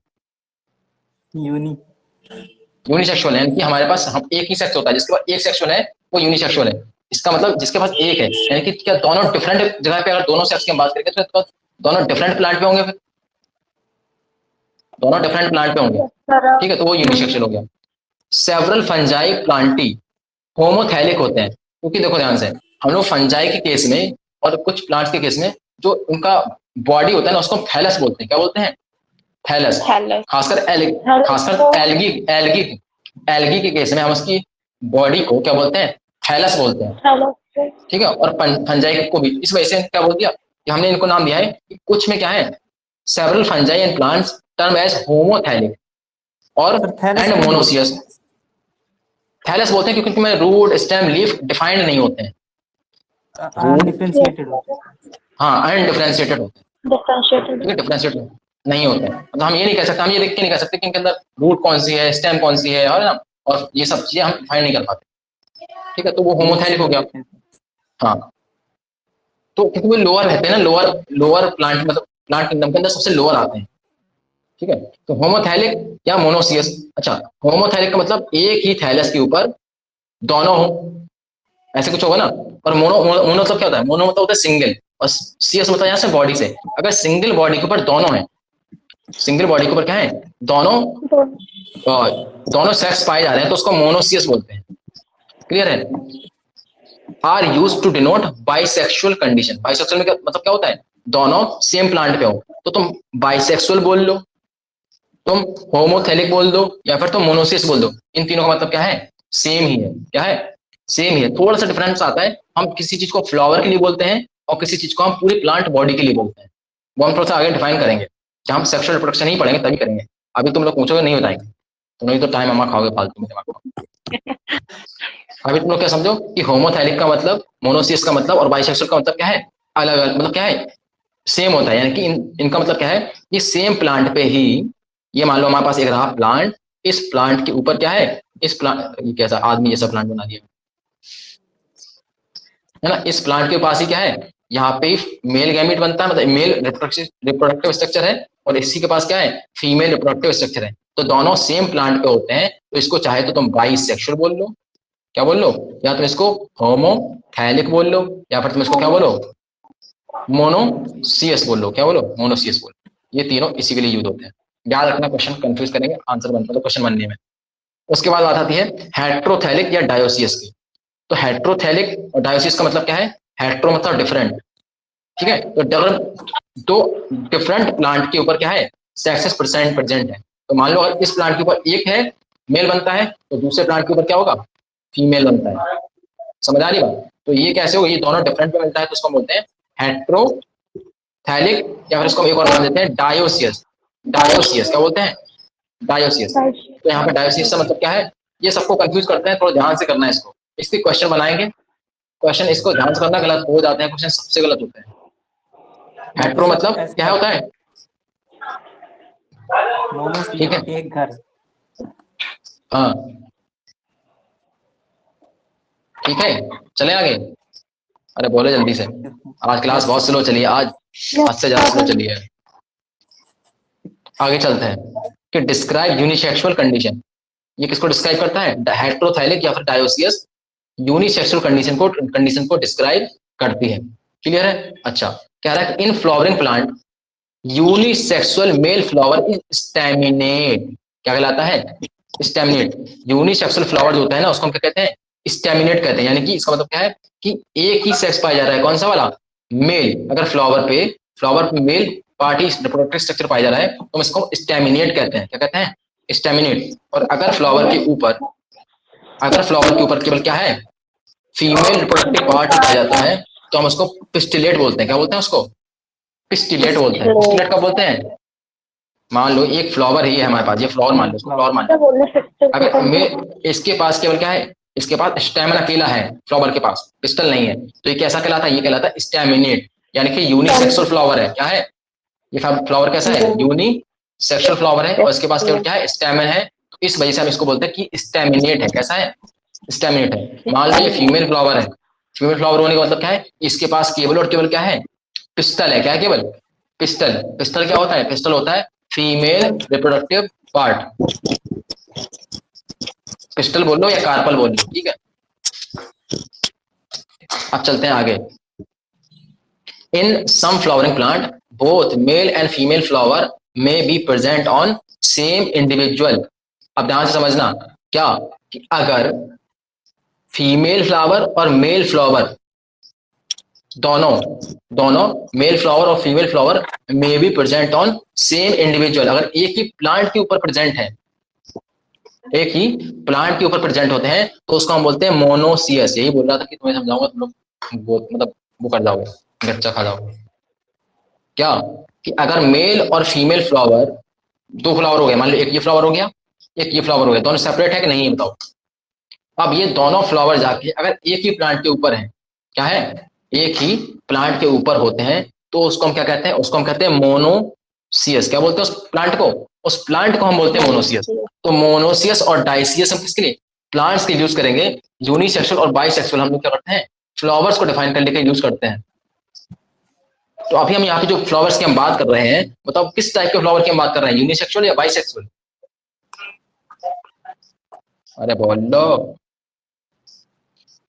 यूनिसेक्सुअल है, यानी कि हमारे पास हम एक ही सेक्स होता है, जिसके पास एक सेक्सुअल है वो यूनिसेक्सुअल है। इसका मतलब जिसके पास एक है, यानी कि क्या दोनों डिफरेंट जगह पे, अगर दोनों सेक्स की हम बात करेंगे तो दोनों डिफरेंट प्लांट पे होंगे, फिर दोनों डिफरेंट प्लांट पे होंगे, ठीक है, तो वो यूनिसेक्सुअल हो गया। सेवरल फंजाई प्लांटी होमोथैलिक होते हैं, क्योंकि देखो ध्यान से, हम लोग फंजाई के केस में और कुछ प्लांट्स के केस में जो उनका बॉडी होता है ना उसको थैलस बोलते हैं, क्या बोलते हैं, थैलस। खासकर एल्गी एल्गी एल्गी के केस में हम उसकी बॉडी को क्या बोलते हैं, थैलस बोलते हैं, ठीक है। और फंजाई को भी इस वजह से क्या बोल दिया कि हमने इनको नाम दिया है कि कुछ में क्या है, several fungi and plants term as homothallic और एंड मोनोसियस। थैलस बोलते हैं क्योंकि में रूट स्टेम लीफ डिफाइंड नहीं होते हैं, अनडिफरेंशिएटेड हाँ अनडिफरेंशिएटेड होते हैं, डिफरेंशिएटेड नहीं होते हैं। मतलब हम ये नहीं कह सकते, हम ये देख के नहीं कह सकते कि इनके अंदर रूट कौन सी है, स्टेम कौन सी है, और ये सब चीजें हम डिफाइन नहीं कर पाते, ठीक है। तो वो होमोथैलिक हो गया, हाँ। तो क्योंकि वो लोअर रहते हैं ना, लोअर प्लांट मतलब प्लांट किंगडम के अंदर सबसे लोअर आते हैं, ठीक है। तो होमोथैलिक या मोनोसियस, अच्छा होमोथैलिक का मतलब एक ही थैलस के ऊपर दोनों हो, ऐसे कुछ होगा ना। और मोनो मतलब क्या होता है, मोनो मतलब होता है सिंगल, और सीएस मतलब यहाँ से बॉडी से, अगर सिंगल बॉडी के ऊपर दोनों है, सिंगल बॉडी के ऊपर क्या है, दोनों सेक्स पाए जा रहे हैं तो उसको मोनोसियस बोलते हैं। क्लियर है, are use to denote bisexual condition. Bisexual में मतलब क्या होता है, दोनों सेम प्लांट पे हो तो तुम बाइसेक्सुअल बोल लो, तुम होमोथैलिक बोल दो, या फिर तुम मोनोसियस बोल दो, इन तीनों का मतलब क्या है, सेम ही है। क्या है, सेम ही है, थोड़ा सा डिफरेंस आता है, हम किसी चीज को फ्लावर के लिए बोलते हैं और किसी चीज को हम पूरी प्लांट बॉडी के लिए बोलते हैं, वो हम थोड़ा सा आगे डिफाइन करेंगे जब हम सेक्सुअल रिप्रोडक्शन ही पढ़ेंगे तभी करेंगे। अभी तुम लोग पूछोगे नहीं बताएंगे, तुम नहीं तो टाइम अमा खाओगे फालतू में दिमाग को। अभी तुम लोग क्या समझो कि होमोथैलिक का मतलब, मोनोसियस का मतलब और बाइसेक्सुअल का मतलब क्या है, अलग अलग मतलब क्या है, सेम होता है, यानी कि इनका मतलब क्या है, कि सेम प्लांट पे ही, ये मान लो हमारे पास एक रहा प्लांट, इस प्लांट के ऊपर क्या है, इस प्लांट, ये कैसा आदमी जैसा प्लांट बना दिया है ना, इस प्लांट के पास ही क्या है, यहाँ पे मेल गैमेट बनता है, मतलब मेल रिप्रोडक्टिव स्ट्रक्चर है, और इसी के पास क्या है, फीमेल रिप्रोडक्टिव स्ट्रक्चर है, तो दोनों सेम प्लांट पे होते हैं, तो इसको चाहे तो तुम बाइसेक्सुअल बोल लो, क्या बोल लो, या तुम इसको होमोथैलिक बोल लो, या फिर तुम इसको क्या बोलो, मोनोसियस बोल लो, क्या बोलो, मोनोसियस बोल लो। ये तीनों इसी के लिए यूज होते हैं, याद रखना, क्वेश्चन कंफ्यूज करेंगे, आंसर बनता है तो क्वेश्चन बनने में। उसके बाद बात आती है हेट्रोथैलिक या डायोसियस की। तो हेट्रोथैलिक और डायोसियस का मतलब क्या है, हेट्रो मतलब डिफरेंट, ठीक है, तो दो डिफरेंट प्लांट के ऊपर क्या है, सेक्सेस प्रेजेंट है। तो मान लो अगर इस प्लांट के ऊपर एक है मेल बनता है, तो दूसरे प्लांट के ऊपर क्या होगा, फीमेल बनता है। समझ आ रही बात, तो ये कैसे हो, ये दोनों डिफरेंट पे मिलता है तो उसको बोलते हैं हेट्रोथैलिक, या फिर इसको एक और नाम देते हैं डायोसियस। डायोसियस क्या बोलते हैं, डायोसियस। तो यहाँ पे डायोसियस का मतलब क्या है, ये सबको कंफ्यूज करते हैं, थोड़ा ध्यान से करना है इसको। इसके क्वेश्चन बनाएंगे, क्वेश्चन इसको ध्यान से करना, गलत हो जाते हैं क्वेश्चन, सबसे गलत होते हैं। हेट्रो मतलब क्या होता है, ठीक है, एक घर। हाँ ठीक है, चले आगे। अरे बोले जल्दी से, आज क्लास बहुत स्लो चली है, आज से ज्यादा स्लो चली है। आगे चलते हैं कि डिस्क्राइब यूनिसेक्सुअल कंडीशन, ये किसको डिस्क्राइब करता है, हेट्रोथाइलिक या फिर डायोसियस यूनिसेक्सुअल कंडीशन को डिस्क्राइब करती है। क्लियर है? अच्छा, कह रहा है in flowering plant unisexual male flower is staminate. क्या कहलाता है? स्टैमिनेट। यूनिसेक्सुअल फ्लावर जो होता है ना, उसको हम क्या कहते हैं, स्टैमिनेट कहते हैं। यानी कि इसका मतलब क्या है कि एक ही सेक्स पाया जा रहा है, कौन सा वाला, मेल। अगर फ्लावर पे मेल पार्टी रिप्रोडक्टिव स्ट्रक्चर पाया जा रहा है तो हम इसको स्टैमिनेट कहते हैं। क्या कहते हैं? स्टैमिनेट। और अगर फ्लावर के ऊपर केवल क्या है, फीमेल रिप्रोडक्टिव पार्ट ही पाया जाता है तो हम उसको पिस्टिलेट बोलते हैं। क्या बोलते हैं उसको? पिस्टिलेट बोलते हैं। पिस्टिलेट कब बोलते हैं? मान लो एक फ्लावर ही है हमारे पास, ये फ्लावर मान लो, फ्लावर मान लो। अगर मैं इसके पास केवल क्या है, इसके पास स्टेमन अकेला है, फ्लावर के पास पिस्टल नहीं है, तो ये कैसा कहलाता है, ये कहलाता है स्टैमिनेट। यानी कि यूनिसेक्सुअल फ्लावर है। क्या है ये फ्लावर? कैसा है? यूनिसेक्सुअल फ्लावर है और इसके पास केवल क्या है, स्टेमन है। तो इस वजह से हम इसको बोलते हैं कि स्टैमिनेट है। कैसा है? स्टैमिनेट है। मान लो ये फीमेल फ्लावर है, फीमेल फ्लावर होने का मतलब क्या है, इसके पास केवल और केवल क्या है, पिस्टल है। क्या है? केवल पिस्टल। पिस्टल क्या होता है? पिस्टल होता है फीमेल रिप्रोडक्टिव पार्ट। पिस्टल बोल लो या कार्पल बोल लो, ठीक है। अब चलते हैं आगे। In some flowering plant both male and female flower में be present on same individual. अब ध्यान से समझना, क्या कि अगर फीमेल फ्लावर और मेल फ्लावर दोनों मेल फ्लावर और फीमेल फ्लावर में be present on same individual, अगर एक ही प्लांट के ऊपर प्रेजेंट है, एक ही प्लांट के ऊपर प्रेजेंट होते हैं तो उसको हम बोलते हैं मोनोसियस। यही बोल रहा था कि तुम्हें समझाऊंगा, तुम लोग वो मतलब वो कर जाओगे, गच्चा खा जाओगे। क्या कि अगर मेल और फीमेल फ्लावर, दो फ्लावर हो गए, मान लो एक ये फ्लावर हो गया, एक ये फ्लावर हो गया, दोनों सेपरेट है कि नहीं, बताओ। अब ये दोनों फ्लावर जाके अगर एक ही प्लांट के ऊपर है, क्या है, एक ही प्लांट के ऊपर होते हैं, तो उसको हम क्या कहते हैं, उसको हम कहते हैं मोनोसियस। क्या बोलते हैं उस प्लांट को? उस प्लांट को हम बोलते हैं मोनोसियस। तो मोनोसियस और डाइसियस हम किसके लिए, प्लांट्स के यूज करेंगे। यूनिसेक्सुअल और बाइसेक्सुअल हम लोग क्या करते हैं, फ्लावर्स को डिफाइन करने के यूज करते हैं। तो अभी हम यहाँ पे जो फ्लावर्स की हम बात कर रहे हैं, बताओ किस टाइप के फ्लावर की हम बात कर रहे हैं, यूनिसेक्सुअल या बाइसेक्सुअल? अरे बोलो,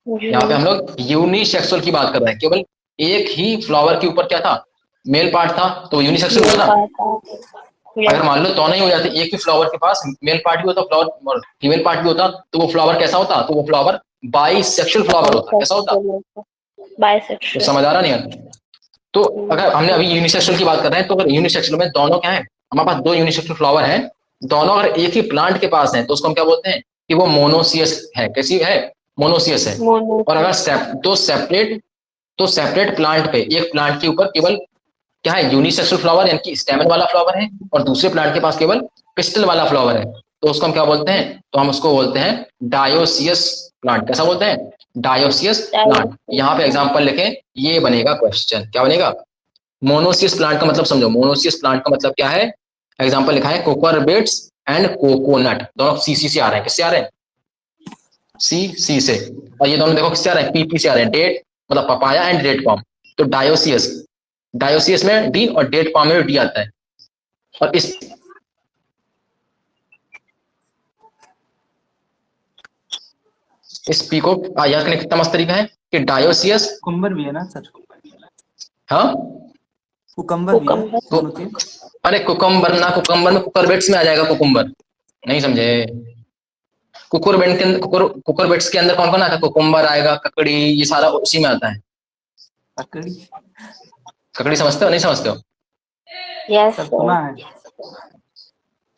यहाँ पे हम लोग यूनिसेक्सुअल की बात कर रहे हैं। केवल एक ही फ्लावर के ऊपर क्या था, मेल पार्ट था, तो यूनिसेक्सुअल हुआ था। अगर मान लो दोनों ही हो जाते, एक ही फ्लावर के पास मेल पार्ट भी होता, फ्लावर और फीमेल पार्ट भी होता, तो वो फ्लावर कैसा होता, तो वो फ्लावर बाइसेक्सुअल फ्लावर होता। कैसा होता? तो समझ आ रहा नहीं है? तो अगर हमने अभी यूनिसेक्सुअल की बात कर रहे हैं, तो अगर यूनिसेक्सुअल में दोनों क्या है, हमारे पास दो यूनिसेक्सुअल फ्लावर हैं, दोनों अगर एक ही प्लांट के पास हैं, तो उसको हम क्या बोलते हैं कि वो मोनोसियस है। कैसी है? मोनोसियस है। और अगर दो सेपरेट प्लांट पे, एक प्लांट के ऊपर केवल क्या है, यूनिसेक्सुअल फ्लावर यानी कि स्टेमन वाला फ्लावर है, और दूसरे प्लांट के पास केवल पिस्टल वाला फ्लावर है, तो उसको हम क्या बोलते हैं, तो हम उसको बोलते हैं डायोसियस प्लांट। कैसा बोलते हैं? Dioecious plant. यहाँ पे एग्जांपल लिखें, ये बनेगा क्वेश्चन। क्या बनेगा? मोनोसियस प्लांट का मतलब समझो, मोनोसियस प्लांट का मतलब क्या है। एग्जांपल लिखा है कोकोरबेट्स एंड कोकोनट, दोनों सी से आ रहे हैं। किससे आ रहे हैं? सी से। और ये दोनों देखो किससे आ रहे हैं, पीपी से आ रहे हैं, डेट मतलब पपाया एंड डेट पॉम। तो डायोसियस में डी और डेट पॉम में डी आता है। और इस पी को याद करने का कितना मस्त तरीका है कि डायोसियस, कुकुम्बर भी है ना सर? हाँ कुकुम्बर भी है दोनों के। अरे कुकुम्बर ना, कुकुम्बर में कुकरबेट्स में आ जाएगा, कुकुम्बर नहीं समझे। कुकुरबेट्स के अंदर कौन कौन आता है, कुकुम्बर आएगा, ककड़ी, ये सारा उसी में आता है। ककड़ी समझते हो नहीं समझते हो? यस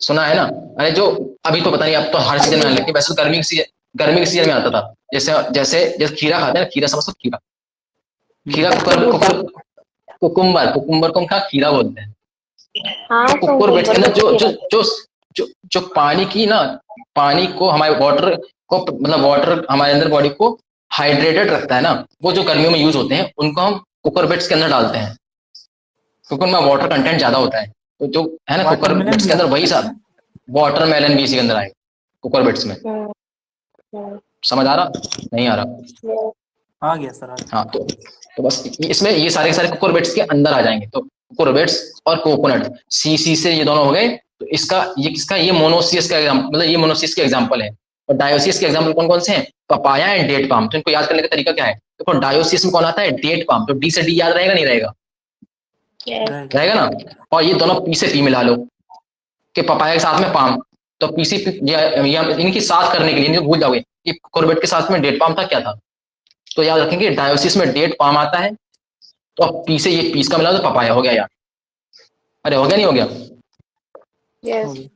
सुना है ना। अरे जो अभी तो पता नहीं, अब तो हर सीजन में आने लगी, वैसे तो गर्मी के सीजन में आता था। जैसे जैसे जैसे खीरा खाते हैं ना, खीरा समझते हो? खीरा कुकुम्बर को हम खीरा बोलते हैं। हाँ, कुकुरबेट्स के अंदर जो जो जो जो पानी की ना, पानी को हमारे वाटर को, मतलब वाटर हमारे अंदर बॉडी को हाइड्रेटेड रखता है ना, वो जो गर्मियों में यूज होते हैं उनको हम कुकुरबिट्स के अंदर डालते हैं, क्योंकि उनमें वाटर कंटेंट ज्यादा होता है। तो जो है ना वाटरमेलन कुकुरबिट्स भी के अंदर आता वही है साथ, इसमें? वाटरमेलन भी इसी के अंदर आएगा कुकुरबिट्स में। हम्म, समझ आ रहा नहीं आ रहा? आ गया सर, आ गया। हाँ तो बस इसमें ये सारे के सारे कुकुरबिट्स के अंदर आ जाएंगे। तो कुकुरबिट्स और कोकोनट, सी से ये दोनों हो गए। तो इसका ये किसका, ये मोनोसियस का एग्जाम्पल, मतलब ये मोनोसियस के एग्जाम्पल है। और डायोसियस के एग्जाम्पल कौन कौन से हैं? Papaya and date palm. तो इनको याद करने का तरीका क्या है? देखो डायोसियस में कौन आता है? Date palm. तो डी से डी याद रहेगा नहीं रहेगा? yes, रहेगा। रहेगा ना। और ये दोनों पी से पी मिला लो कि पपाया के साथ में पाम, तो पी से इनकी साथ करने के लिए नहीं भूल जाओगे कि कुकुरबिट के साथ में डेट पाम था क्या था। तो याद रखेंगे डायोसिस में डेट पाम आता है, तो अब पी से ये पीस का मिला तो पपाया हो गया यार। अरे हो गया नहीं हो गया? yes, हो गया।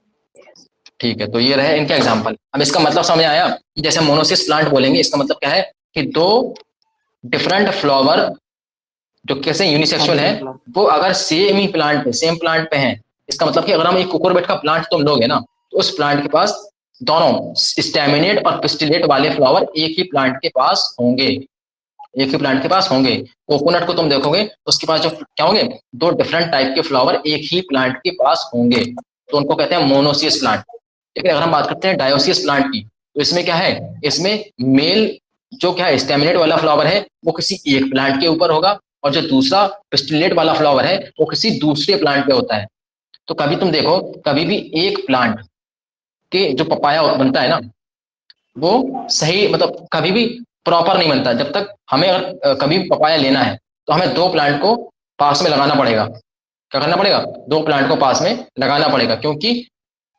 ठीक है, तो ये रहे इनके एग्जाम्पल। अब इसका मतलब समझ आया कि जैसे मोनोसिस प्लांट बोलेंगे, इसका मतलब क्या है कि दो डिफरेंट फ्लावर जो कैसे यूनिसेक्सुअल है, Complement plant। वो अगर सेम ही प्लांट पे, सेम प्लांट पे हैं, इसका मतलब कि अगर हम एक कुकुरबिट का प्लांट तुम लोगे ना, तो उस प्लांट के पास दोनों स्टेमिनेट और पिस्टिलेट वाले फ्लावर एक ही प्लांट के पास होंगे, एक ही प्लांट के पास होंगे। कोकोनट को तुम देखोगे तो उसके पास जो क्या होंगे, दो डिफरेंट टाइप के फ्लावर एक ही प्लांट के पास होंगे, तो उनको कहते हैं मोनोसियस प्लांट। लेकिन अगर हम बात करते हैं डायोसियस प्लांट की, तो इसमें क्या है, इसमें मेल जो क्या है स्टेमिनेट वाला फ्लावर है वो किसी एक प्लांट के ऊपर होगा, और जो दूसरा पिस्टिलेट वाला फ्लावर है वो किसी दूसरे प्लांट पे होता है। तो कभी तुम देखो, कभी भी एक प्लांट के जो पपाया बनता है ना, वो सही मतलब कभी भी प्रॉपर नहीं बनता। जब तक हमें अगर कभी पपाया लेना है तो हमें दो प्लांट को पास में लगाना पड़ेगा। क्या करना पड़ेगा? दो प्लांट को पास में लगाना पड़ेगा, क्योंकि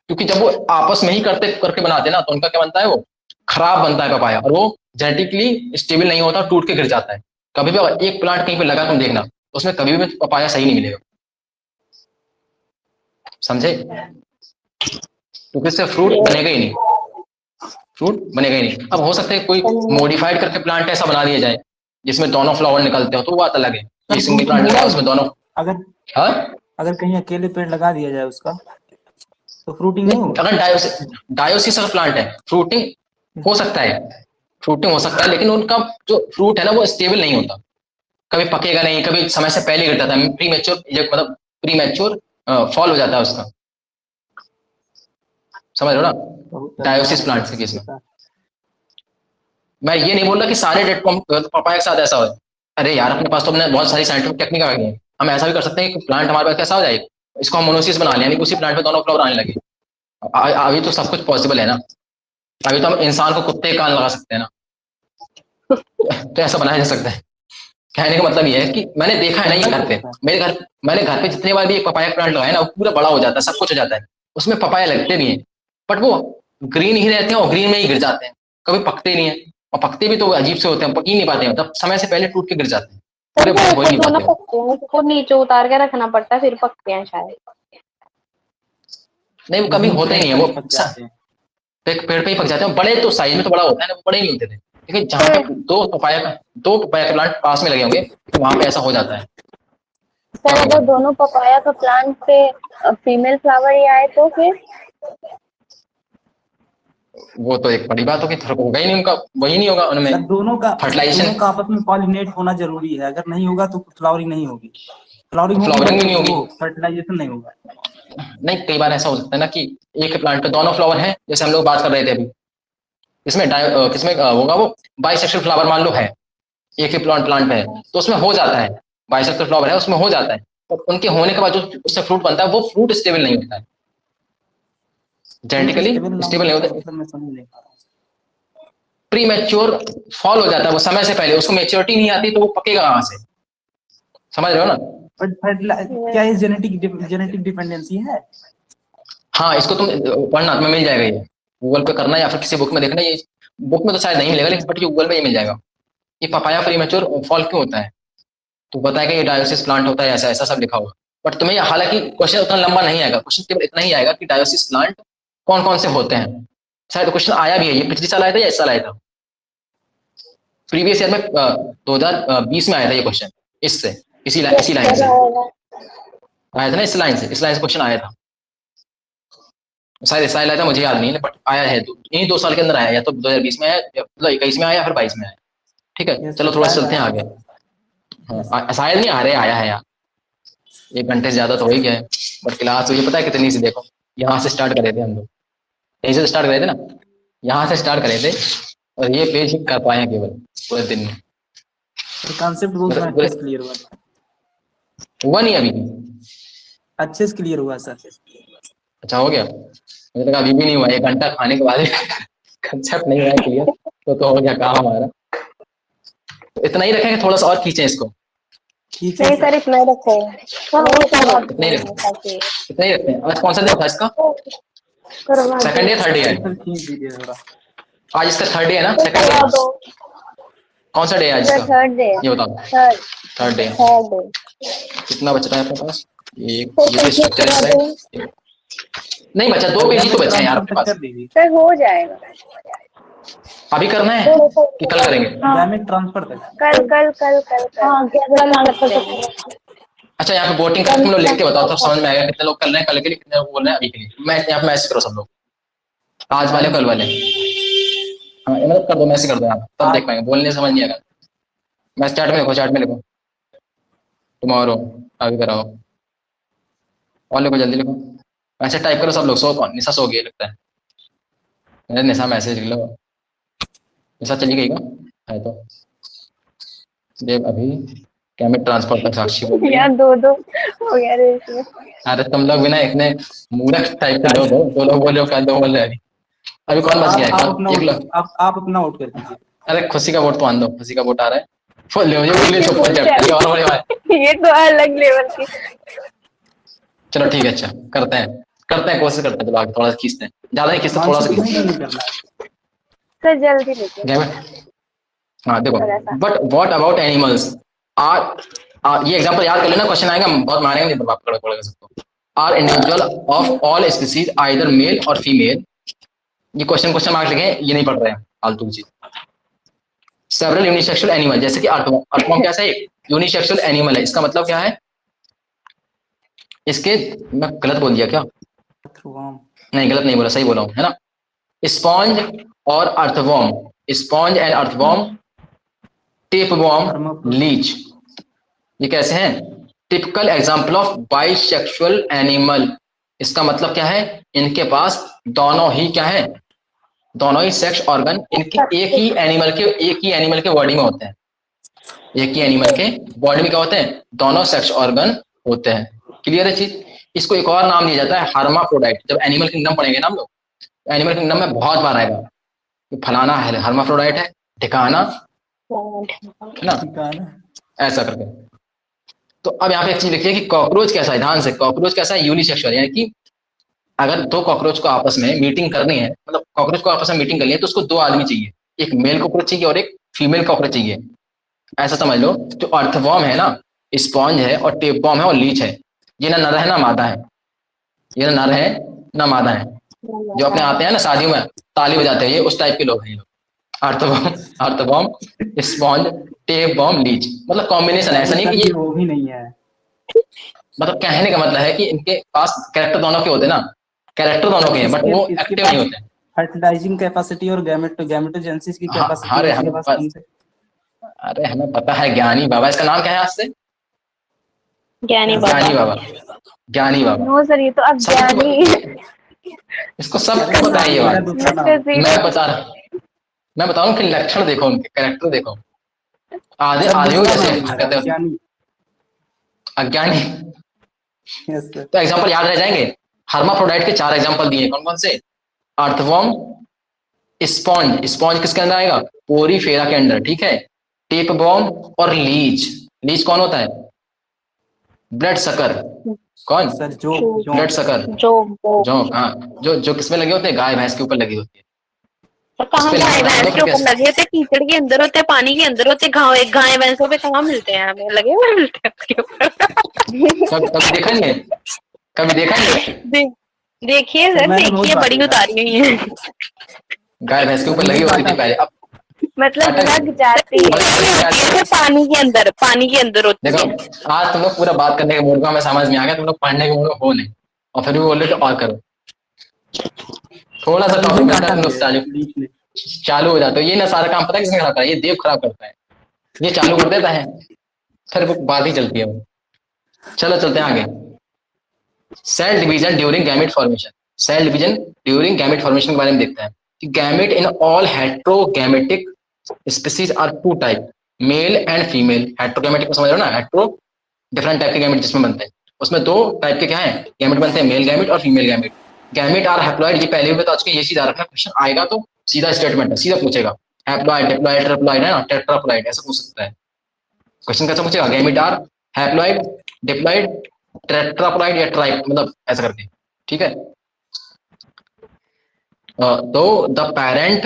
क्योंकि जब वो आपस में ही करते करके बनाते हैं ना, तो उनका क्या बनता है, वो खराब बनता है पपाया, और वो जेनेटिकली स्टेबल नहीं होता, टूट के गिर जाता है। कभी भी अगर एक प्लांट कहीं पे लगा तुम देखना, उसमें कभी भी पपाया सही नहीं मिलेगा। समझे? क्योंकि इससे फ्रूट बनेगा ही नहीं, फ्रूट बनेगा ही नहीं। अब हो सकता है कोई मॉडिफाइड करके प्लांट ऐसा बना दिया जाए जिसमें दोनों फ्लावर निकलते हो, तो वो बात अलग है। ये सर सिंगल फ्रूटिंग प्लांट होगा लगाया उसमें उसमें? दोनों। अगर हाँ अगर कहीं अकेले पेड़ लगा दिया जाए उसका, तो फ्रूटिंग नहीं नहीं, होगा? अगर डायोसिस का प्लांट है, फ्रूटिंग हो सकता है, फ्रूटिंग हो सकता है, लेकिन उनका जो फ्रूट है ना वो स्टेबल नहीं होता, कभी पकेगा नहीं, कभी समय से पहले गिर जाता है, प्री मेच्योर, मतलब प्री मेच्योर फॉल हो जाता है उसका। समझ रहे हो ना? बहुत अच्छा डायोसिस है प्लांट सर, से केस में पता है। मैं ये नहीं बोल रहा कि सारे डेट पपाया के साथ ऐसा हो। अरे यार अपने पास तो अपने बहुत सारी साइंटिफिक टेक्निक आ गई है, हम ऐसा भी कर सकते हैं कि प्लांट हमारे पास कैसा हो जाए, इसको हम मोनोसिस बना लें, यानी कि उसी प्लांट में दोनों फ्लावर आने लगे। अभी तो सब कुछ पॉसिबल है ना, अभी तो हम इंसान को कुत्ते के कान लगा सकते हैं ना, तो ऐसा बनाया जा सकता है। कहने का मतलब ये है कि मैंने देखा है ना ये बनता घर भी पे, रहता है। मैंने घर पे जितने बार भी एक पपाया प्लांट लगाया ना, वो पूरा बड़ा हो जाता है, सब कुछ हो जाता है, उसमें पपाया लगते भी हैं, बट वो ग्रीन ही रहते हैं और ग्रीन में ही गिर जाते हैं, कभी पकते नहीं है। और पकते भी तो अजीब से होते हैं, पक ही नहीं पाते हैं, तब समय से पहले टूट के गिर जाते हैं, सर पूरे वो बड़े हो ही ऊपर नहीं दोनों पाते हो। पकते हैं, उसको नीचे उतार के रखना पड़ता है फिर पकते हैं शायद। नहीं वो कभी नहीं, होता ही पेड़ नहीं है, पे ही वो पक जाते हैं। पेड़ पे ही पक जाते हैं, बड़े तो साइज में तो बड़ा होता है ना, वो बड़े नहीं होते थे, लेकिन जहाँ पे दो पपाया के प्लांट पास में लगे होंगे, तो वहां पे ऐसा हो जाता है। सर अगर दोनों पपाया का प्लांट पे फीमेल फ्लावर ही आए तो फिर? वो तो एक बड़ी बात होगी, तो होगा ही नहीं उनका, वही नहीं होगा उनमें सर फर्टिलाइजेशन, दोनों का आपस में पॉलिनेट होना जरूरी है, अगर नहीं होगा तो फ्लावरिंग नहीं होगी। फ्लावरिंग होगी फ्लावरिंग बट भी नहीं होगी। वो फर्टिलाइजेशन नहीं होगा। नहीं कई बार ऐसा हो सकता है ना कि एक प्लांट पे दोनों फ्लावर हैं, जैसे हम लोग बात कर रहे थे अभी, इसमें किसमें होगा वो बाइसेक्सुअल फ्लावर मान लो है, एक ही प्लांट पे है, तो उसमें हो जाता है, बाइसेक्सुअल फ्लावर है उसमें हो जाता है, तो उनके होने के बाद जो उससे फ्रूट बनता है वो फ्रूट स्टेबल नहीं होता है, फ्रूट जेनेटिकली स्टेबल ना स्टेबल होने नहीं का होता, मतलब मैं समझ नहीं पा रहा हूँ। प्री मैच्योर फॉल हो जाता है, वो समय से पहले, उसको मेच्योरिटी नहीं आती, तो वो पकेगा कहाँ से? समझ रहे हो ना? बट क्या ये जेनेटिक डिपेंडेंसी है? हाँ इसको तुम पढ़ना, तुम्हें मिल जाएगा ये, गूगल पे करना या फिर किसी बुक में देखना, ये बुक में तो शायद नहीं मिलेगा, लेकिन बट ये गूगल में ये मिल जाएगा। ये पपाया प्री मैच्योर फॉल क्यों होता है, तो बताएगा ये डायोसिस प्लांट होता है, ऐसा ऐसा सब लिखा होगा। बट तुम्हें हालांकि क्वेश्चन उतना लंबा नहीं आएगा, क्वेश्चन केवल इतना ही आएगा कि डायोसिस प्लांट कौन कौन से होते हैं। शायद क्वेश्चन आया भी है, ये पिछले साल आया था या इस साल आया था, प्रीवियस ईयर में 2020 में आया था ये क्वेश्चन, इससे इसी लाइन से आया था ना, इस लाइन से क्वेश्चन आया था। शायद इस साल आया था, मुझे याद नहीं है, बट आया है तो इन्हीं 2 साल के अंदर आया, या तो 2020 में आया, या 2021 में आया, या फिर 22 में आया। ठीक है, Yes, चलो sir, थोड़ा सा शायद चलते हैं आया। आगे। हाँ, शायद नहीं आ रहे, आया है यार, 1 घंटे से ज्यादा तो हो ही गया है। बट क्लास तो ये पता है कितनी सी, देखो यहाँ से स्टार्ट करे थे हम लोग, यहीं से स्टार्ट करे थे ना, यहाँ से स्टार्ट करे थे, और ये पेज कर पाए हैं केवल पूरे दिन में। कॉन्सेप्ट बहुत अच्छे से क्लियर हुआ, हुआ नहीं अभी? अच्छे से क्लियर हुआ सर। अच्छा हो गया, मुझे लगा अभी भी नहीं हुआ, 1 घंटा खाने के बाद कंसेप्ट नहीं हुआ है क्लियर, तो हो गया काम हमारा। तो इतना ही रखेंगे, थोड़ा सा और खींचे इसको। ठीक है नहीं सर। सर, इतना ही रखे हैं। इतना ही रखते हैं। आज कौन सा दिन था इसका? सेकंड या थर्ड डे है? सर खींच दीजिए थोड़ा। आज इसका थर्ड डे है ना? Second day? कौन सा डे है आज इसका? Third day. ये बताओ। Third third day. थर्ड कितना बच रहा है अपने पास? ये स्ट्रक्चर है, नहीं बचा, 2 पेज ही तो बचे हैं यार अपने पास। कर दीजिए। सर हो जाएगा, अभी करना है कि कल करेंगे? डायमेंट ट्रांसफर तक। कल हाँ, अच्छा, यहाँ पे वोटिंग करके लोग लिख के बताओ, तो समझ में आएगा कितने लोग कर रहे हैं कल के लिए, कितने लोग बोल रहे हैं अभी के लिए। मैं यहाँ पे मैसेज करो सब लोग, आज वाले कल वाले। हाँ, ये मतलब कर दो, मैसेज कर दो यहाँ, तब देख पाएंगे, बोलने से समझ नहीं आएगा। मैं चैट में लिखो, चैट में लिखो टुमारो, अभी कराओ, और लिखो, जल्दी लिखो। ऐसे टाइप करो सब लोग। सो कौन? निशा सो गई लगता है। अरे निशा मैसेज लिख लो। निशा चली गई क्या? है तो देव अभी कैमिट ट्रांसफर तक साक्षी बोल रही है। यार 2-2 हो गया रे इसमें। अरे तुम लोग भी ना इतने मूर्ख टाइप के लोग हो, 2 लोग बोल रहे हो, क्या 2 बोल रहे हैं अभी। कौन बच गया है? आप अपना एक लोग। आप अपना वोट कर दीजिए। अरे खुशी का वोट तो आन दो, खुशी का वोट आ रहा है। फुल ले मुझे बोलिए, चुप कर जा और बड़े भाई। ये तो अलग लेवल की। चलो ठीक है, अच्छा करते हैं कोशिश करते हैं, चलो आगे थोड़ा सा खींचते हैं, ज्यादा नहीं खींचते, थोड़ा सा खींचते हैं। नहीं करना है। सर जल्दी लेके। हाँ देखो, but what about animals are, ये एग्जांपल याद कर लेना, क्वेश्चन आएगा, बहुत मारेंगे नहीं तो बाप पड़ेगा सबको। Are individual of all species either male or female, ये क्वेश्चन मार्क लिखे, ये नहीं पढ़ रहे हैं फालतू चीज। सेवरल यूनिसेक्सुअल एनिमल, जैसे कि अर्थवॉर्म कैसा है? यूनिसेक्सुअल एनिमल है, इसका मतलब क्या है? इसके, मैं गलत बोल दिया क्या? नहीं गलत नहीं बोला, सही बोला हूं, है ना? स्पॉन्ज और earthworm, sponge and earthworm, tapeworm, leech, ये कैसे हैं? Typical example of bisexual animal, इसका मतलब क्या है? इनके पास दोनों ही क्या है? दोनों ही सेक्स ऑर्गन इनके एक ही एनिमल के बॉडी में होते हैं। एक ही एनिमल के बॉडी में क्या होते हैं? दोनों सेक्स ऑर्गन होते हैं। क्लियर है चीज? इसको एक और नाम दिया जाता है हर्माफ्रोडाइट। जब एनिमल किंगडम पढ़ेंगे ना हम लोग, एनिमल किंगडम में बहुत बार आएगा, फलाना है हर्माफ्रोडाइट है, ठिकाना है ना, ऐसा करके। तो अब यहाँ पे एक चीज लिखिए कि कॉकरोच कैसा है, ध्यान से, कॉकरोच कैसा है? यूनिसेक्सुअल, यानी कि अगर 2 कॉकरोच को आपस में मीटिंग करनी है, मतलब कॉकरोच को आपस में मीटिंग करनी है, तो उसको 2 आदमी चाहिए, एक मेल कॉकरोच चाहिए और एक फीमेल कॉकरोच चाहिए। ऐसा समझ लो, जो अर्थवॉर्म है ना, स्पॉन्ज है और टेपवॉर्म है और लीच है, ये ना नर है ना मादा है, ये ना नर है ना मादा है। जो अपने आते हैं ना शादियों में ताली बजाते हैं, ये उस टाइप के लोग हैं ये लोग। अर्थवॉर्म, स्पॉन्ज, टेपवॉर्म, लीच, मतलब कॉम्बिनेशन, ऐसा नहीं कि ये वो भी नहीं है। मतलब कहने का मतलब है कि इनके पास कैरेक्टर दोनों के होते हैं ना, कैरेक्टर दोनों के हैं, बट वो एक्टिव नहीं होते हैं। फर्टिलाइजिंग कैपेसिटी और गैमेटोजेनेसिस की कैपेसिटी। अरे हमें पता है, ज्ञानी बाबा, इसका नाम क्या है आज से? ज्ञानी बाबा। नो सर, ये तो अब ज्ञानी। इसको सब पता है ये बात। मैं बता रहा हूँ कि लक्षण देखो, उनके कैरेक्टर देखो, आधे जैसे कहते हैं अज्ञानी। तो एग्जांपल याद रह जाएंगे। हर्माफ्रोडाइट के 4 एग्जांपल दिए, कौन कौन से? अर्थवॉर्म, स्पॉन्ज किसके अंदर आएगा? पोरीफेरा के अंदर, ठीक है। टेपवॉर्म और लीच कौन होता है? Blood sucker. कौन? सर जो ब्लड सकर, जो हाँ, जो किसमें लगे होते हैं? गाय भैंस के ऊपर लगे होते हैं। तो कहाँ गाय भैंस के ऊपर लगे होते? कीचड़ के अंदर होते, पानी के अंदर होते। गाय भैंसों पे कहाँ मिलते हैं? हमें लगे हुए मिलते हैं। कभी देखा नहीं? देखिए सर, देखिए, बड़ी उतारी हुई है। गाय भैंस के ऊपर लगी होती थी पहले, अब मतलब लग जाती है। पानी के अंदर होती है। देखो, आज तुम लोग पूरा बात करने के मूड में, हमें समझ में आ गया, तुम लोग पढ़ने के मूड में हो नहीं, और फिर भी बोल रहे थे और करो। थोड़ा सा टॉपिक मिलता है तो चालू बीच में। चालू हो जाता है। ये ना सारा काम पता है किसने खराब करा है? ये देव खराब करता है। ये चालू कर देता है, फिर वो बात ही चलती है वो। चलो चलते हैं आगे। Cell division during gamete formation. Cell division during gamete formation के बारे में देखते हैं कि gamete in all heterogametic species are two type, male and female. Heterogametic को समझ रहे हो ना? हेट्रो डिफरेंट टाइप के गैमेट जिसमें बनते हैं, उसमें दो टाइप के क्या है गैमेट बनते हैं, मेल गैमेट और female gamete. Gamete are haploid, ये पहले भी बता चुके, ये चीज याद रखना, क्वेश्चन आएगा तो सीधा स्टेटमेंट है, सीधा पूछेगा हैप्लॉइड, डिप्लॉइड, ट्रिप्लॉइड है ना, टेट्राप्लॉइड, ऐसा पूछ सकता है क्वेश्चन। कैसा पूछेगा? Gamete are haploid, diploid, tetraploid या ट्राइप, मतलब ऐसा करके, ठीक है। तो the parent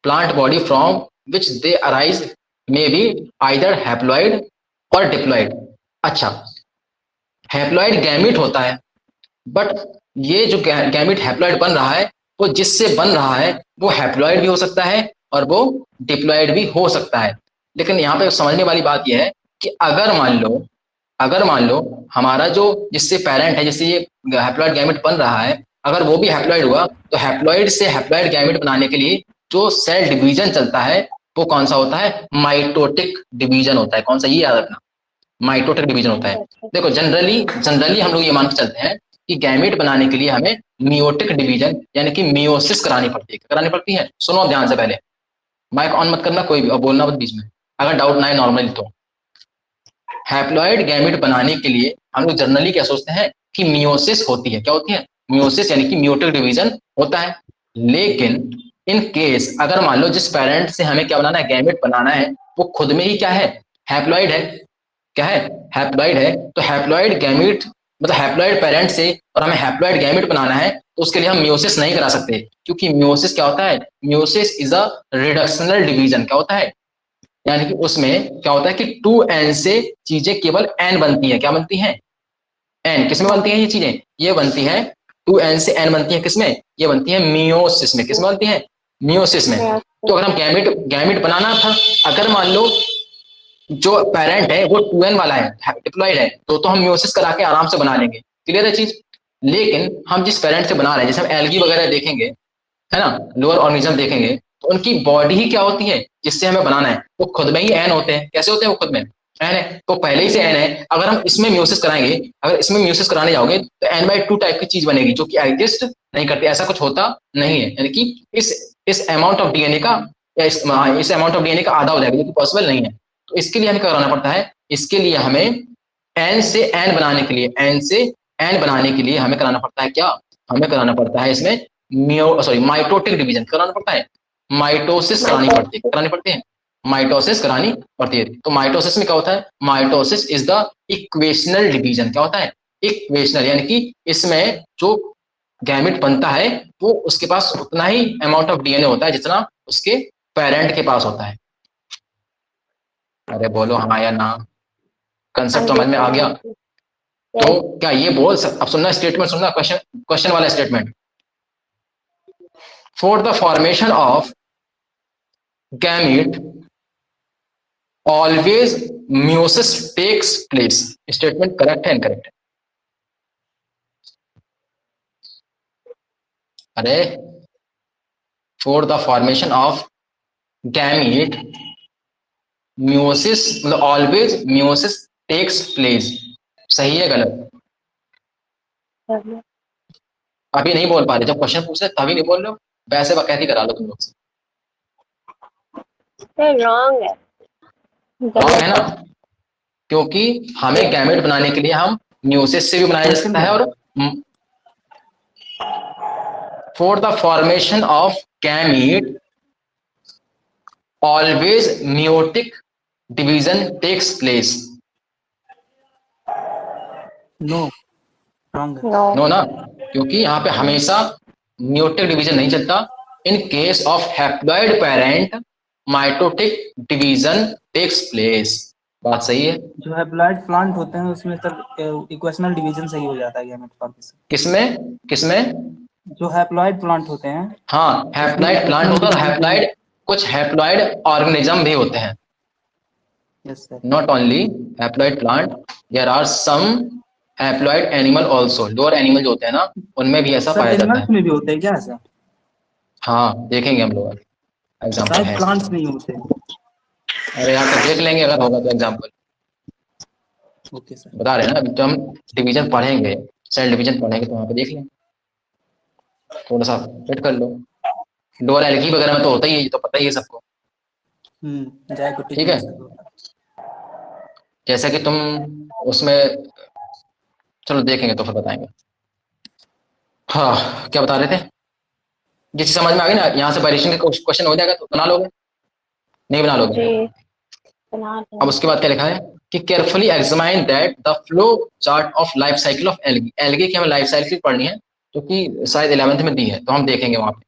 plant body from which they arise may be either haploid or diploid. अच्छा, हैप्लॉइड गैमेट होता है, बट ये जो गैमेट हैप्लॉइड बन रहा है, वो जिससे बन रहा है वो हैप्लॉइड भी हो सकता है और वो डिप्लॉइड भी हो सकता है। लेकिन यहाँ पे समझने वाली बात यह है कि अगर मान लो हमारा जो जिससे पेरेंट है, जिससे ये हैप्लॉइड गैमेट बन रहा है, अगर वो भी हैप्लॉइड हुआ, तो हैप्लॉइड से हैप्लॉइड गैमेट बनाने के लिए जो सेल डिवीजन चलता है वो कौन सा होता है? माइटोटिक डिवीजन होता है। कौन सा? ये याद रखना, माइटोटिक डिवीजन होता है। देखो जनरली हम लोग ये मान के चलते हैं कि गैमेट बनाने के लिए हमें मियोटिक डिवीजन यानी कि मियोसिस करानी पड़ती है। सुनो अब ध्यान से, पहले माइक ऑन मत करना कोई भी और बोलना मत बीच में, अगर डाउट ना है नॉर्मली। तो हैप्लॉइड गैमेट बनाने के लिए हम लोग जनरली क्या सोचते हैं कि मियोसिस होती है। क्या होती है? मियोसिस यानी कि मियोटिक डिवीजन होता है। लेकिन इन केस अगर मान लो जिस पेरेंट से हमें क्या बनाना है, गैमेट बनाना है, वो खुद में ही क्या है? हैप्लॉइड है। क्या है? हैप्लॉइड है। तो हैप्लॉइड गैमेट मतलब हैप्लॉइड पेरेंट से और हमें हैप्लॉइड गैमेट बनाना है, तो उसके लिए हम मियोसिस नहीं करा सकते, क्योंकि मियोसिस क्या होता है? Meiosis is a reductional division. क्या होता है? यानी कि उसमें क्या होता है कि 2n से चीजें केवल n बनती हैं। क्या बनती हैं? n। किसमें बनती हैं ये चीजें? ये बनती है 2n से n बनती है किसमें? ये बनती है मियोसिस में। किसमें बनती है? मियोसिस में। तो अगर हम गैमेट बनाना था, अगर मान लो जो पेरेंट है वो 2n वाला है, डिप्लॉइड है, तो हम मियोसिस करा के आराम से बना लेंगे। क्लियर है चीज? लेकिन हम जिस पेरेंट से बना रहे हैं, जैसे हम एल्गी वगैरह देखेंगे, है ना, लोअर ऑर्गेनिज्म देखेंगे, तो उनकी बॉडी ही क्या होती है जिससे हमें बनाना है? वो खुद में ही एन होते हैं। कैसे होते हैं? वो खुद में एन है, तो पहले ही से एन है। अगर हम इसमें म्यूसिस कराएंगे, अगर इसमें म्यूसिस कराने जाओगे तो n/2 टाइप की चीज बनेगी, जो कि एग्जिस्ट नहीं करती। ऐसा कुछ होता नहीं है, यानी कि इस अमाउंट ऑफ डीएनए का या इस अमाउंट ऑफ डीएनए का आधा हो जाएगा, जो कि पॉसिबल नहीं है। तो इसके लिए हमें क्या कराना पड़ता है? इसके लिए हमें एन से एन बनाने के लिए हमें कराना पड़ता है क्या? हमें कराना पड़ता है इसमें माइटोटिक डिवीजन कराना पड़ता है, माइटोसिस करानी पड़ती है, माइटोसिस करानी पड़ती है। तो माइटोसिस में क्या होता है? Mitosis is the equational division. क्या होता है? इक्वेशनल, यानी कि इसमें जो गैमेट बनता है वो उसके पास उतना ही अमाउंट ऑफ डीएनए होता है जितना उसके पेरेंट के पास होता है। अरे बोलो हाँ या ना, कंसेप्ट समझ में आ गया? तो क्या ये अब सुनना, स्टेटमेंट सुनना, क्वेश्चन वाला statement. For the formation of gamete always meiosis takes place. Statement correct है इनकरेक्ट है? अरे for the formation of gamete meiosis मतलब ऑलवेज म्यूसिस टेक्स प्लेस, सही है गलत? अभी नहीं बोल पा रहे, जब क्वेश्चन पूछ रहे तभी नहीं बोल रहे हो, वैसे बकैती करा लो तुम लोग से। रॉन्ग है। रॉन्ग है ना? क्योंकि हमें गैमेट बनाने के लिए हम म्यूसिस से भी बनाया जा सकता है, और for the formation of gamete always meiotic division takes place. No, wrong है। नो ना, क्योंकि यहाँ पे हमेशा मियोटिक डिवीजन नहीं चलता। In case of haploid parent mitotic division takes place. बात सही है? जो हैप्लॉइड प्लांट होते हैं उसमें सर इक्वेशनल डिवीजन सही हो जाता है गैमेट फॉर्मेशन। किसमें? जो हैप्लॉइड प्लांट होते हैं, हाँ, हैप्लॉइड प्लांट होता है, हैप्लॉइड कुछ हैप्लॉइड ऑर्गेनिज्म भी होते हैं। Yes sir. Not only haploid plant, there are some haploid animal also, lower animal जो होते हैं ना उनमें भी ऐसा सर पाया जाता एनिमल्स है। में भी होते हैं क्या ऐसा? हाँ देखेंगे हम लोग, एग्जाम्पल शायद है प्लांट्स इसका। नहीं होते। अरे यहाँ तो देख लेंगे अगर होगा तो एग्जाम्पल, ओके सर। बता रहे हैं ना अभी तो हम डिवीजन पढ़ेंगे, सेल डिवीजन पढ़ेंगे तो वहाँ पे देख लेंगे, थोड़ा सा वेट कर लो। लोअर एल्गी वगैरह में तो होता ही है, ये तो पता ही है सबको। जायगोटिक ठीक है, मिक्सचर होता है। जैसे कि तुम उसमें, चलो देखेंगे तो फिर बताएंगे। हाँ क्या बता रहे थे, जिस समझ में आ गई ना, यहाँ से वेरिएशन का क्वेश्चन हो जाएगा तो बना लोगे, नहीं बना लोगे? जी बना अब देंगे। उसके बाद क्या लिखा है कि carefully examine that the flow chart of life cycle of algae, algae की हमें लाइफ साइकिल पढ़नी है जो कि शायद 11th में दी है, तो हम देखेंगे वहां पे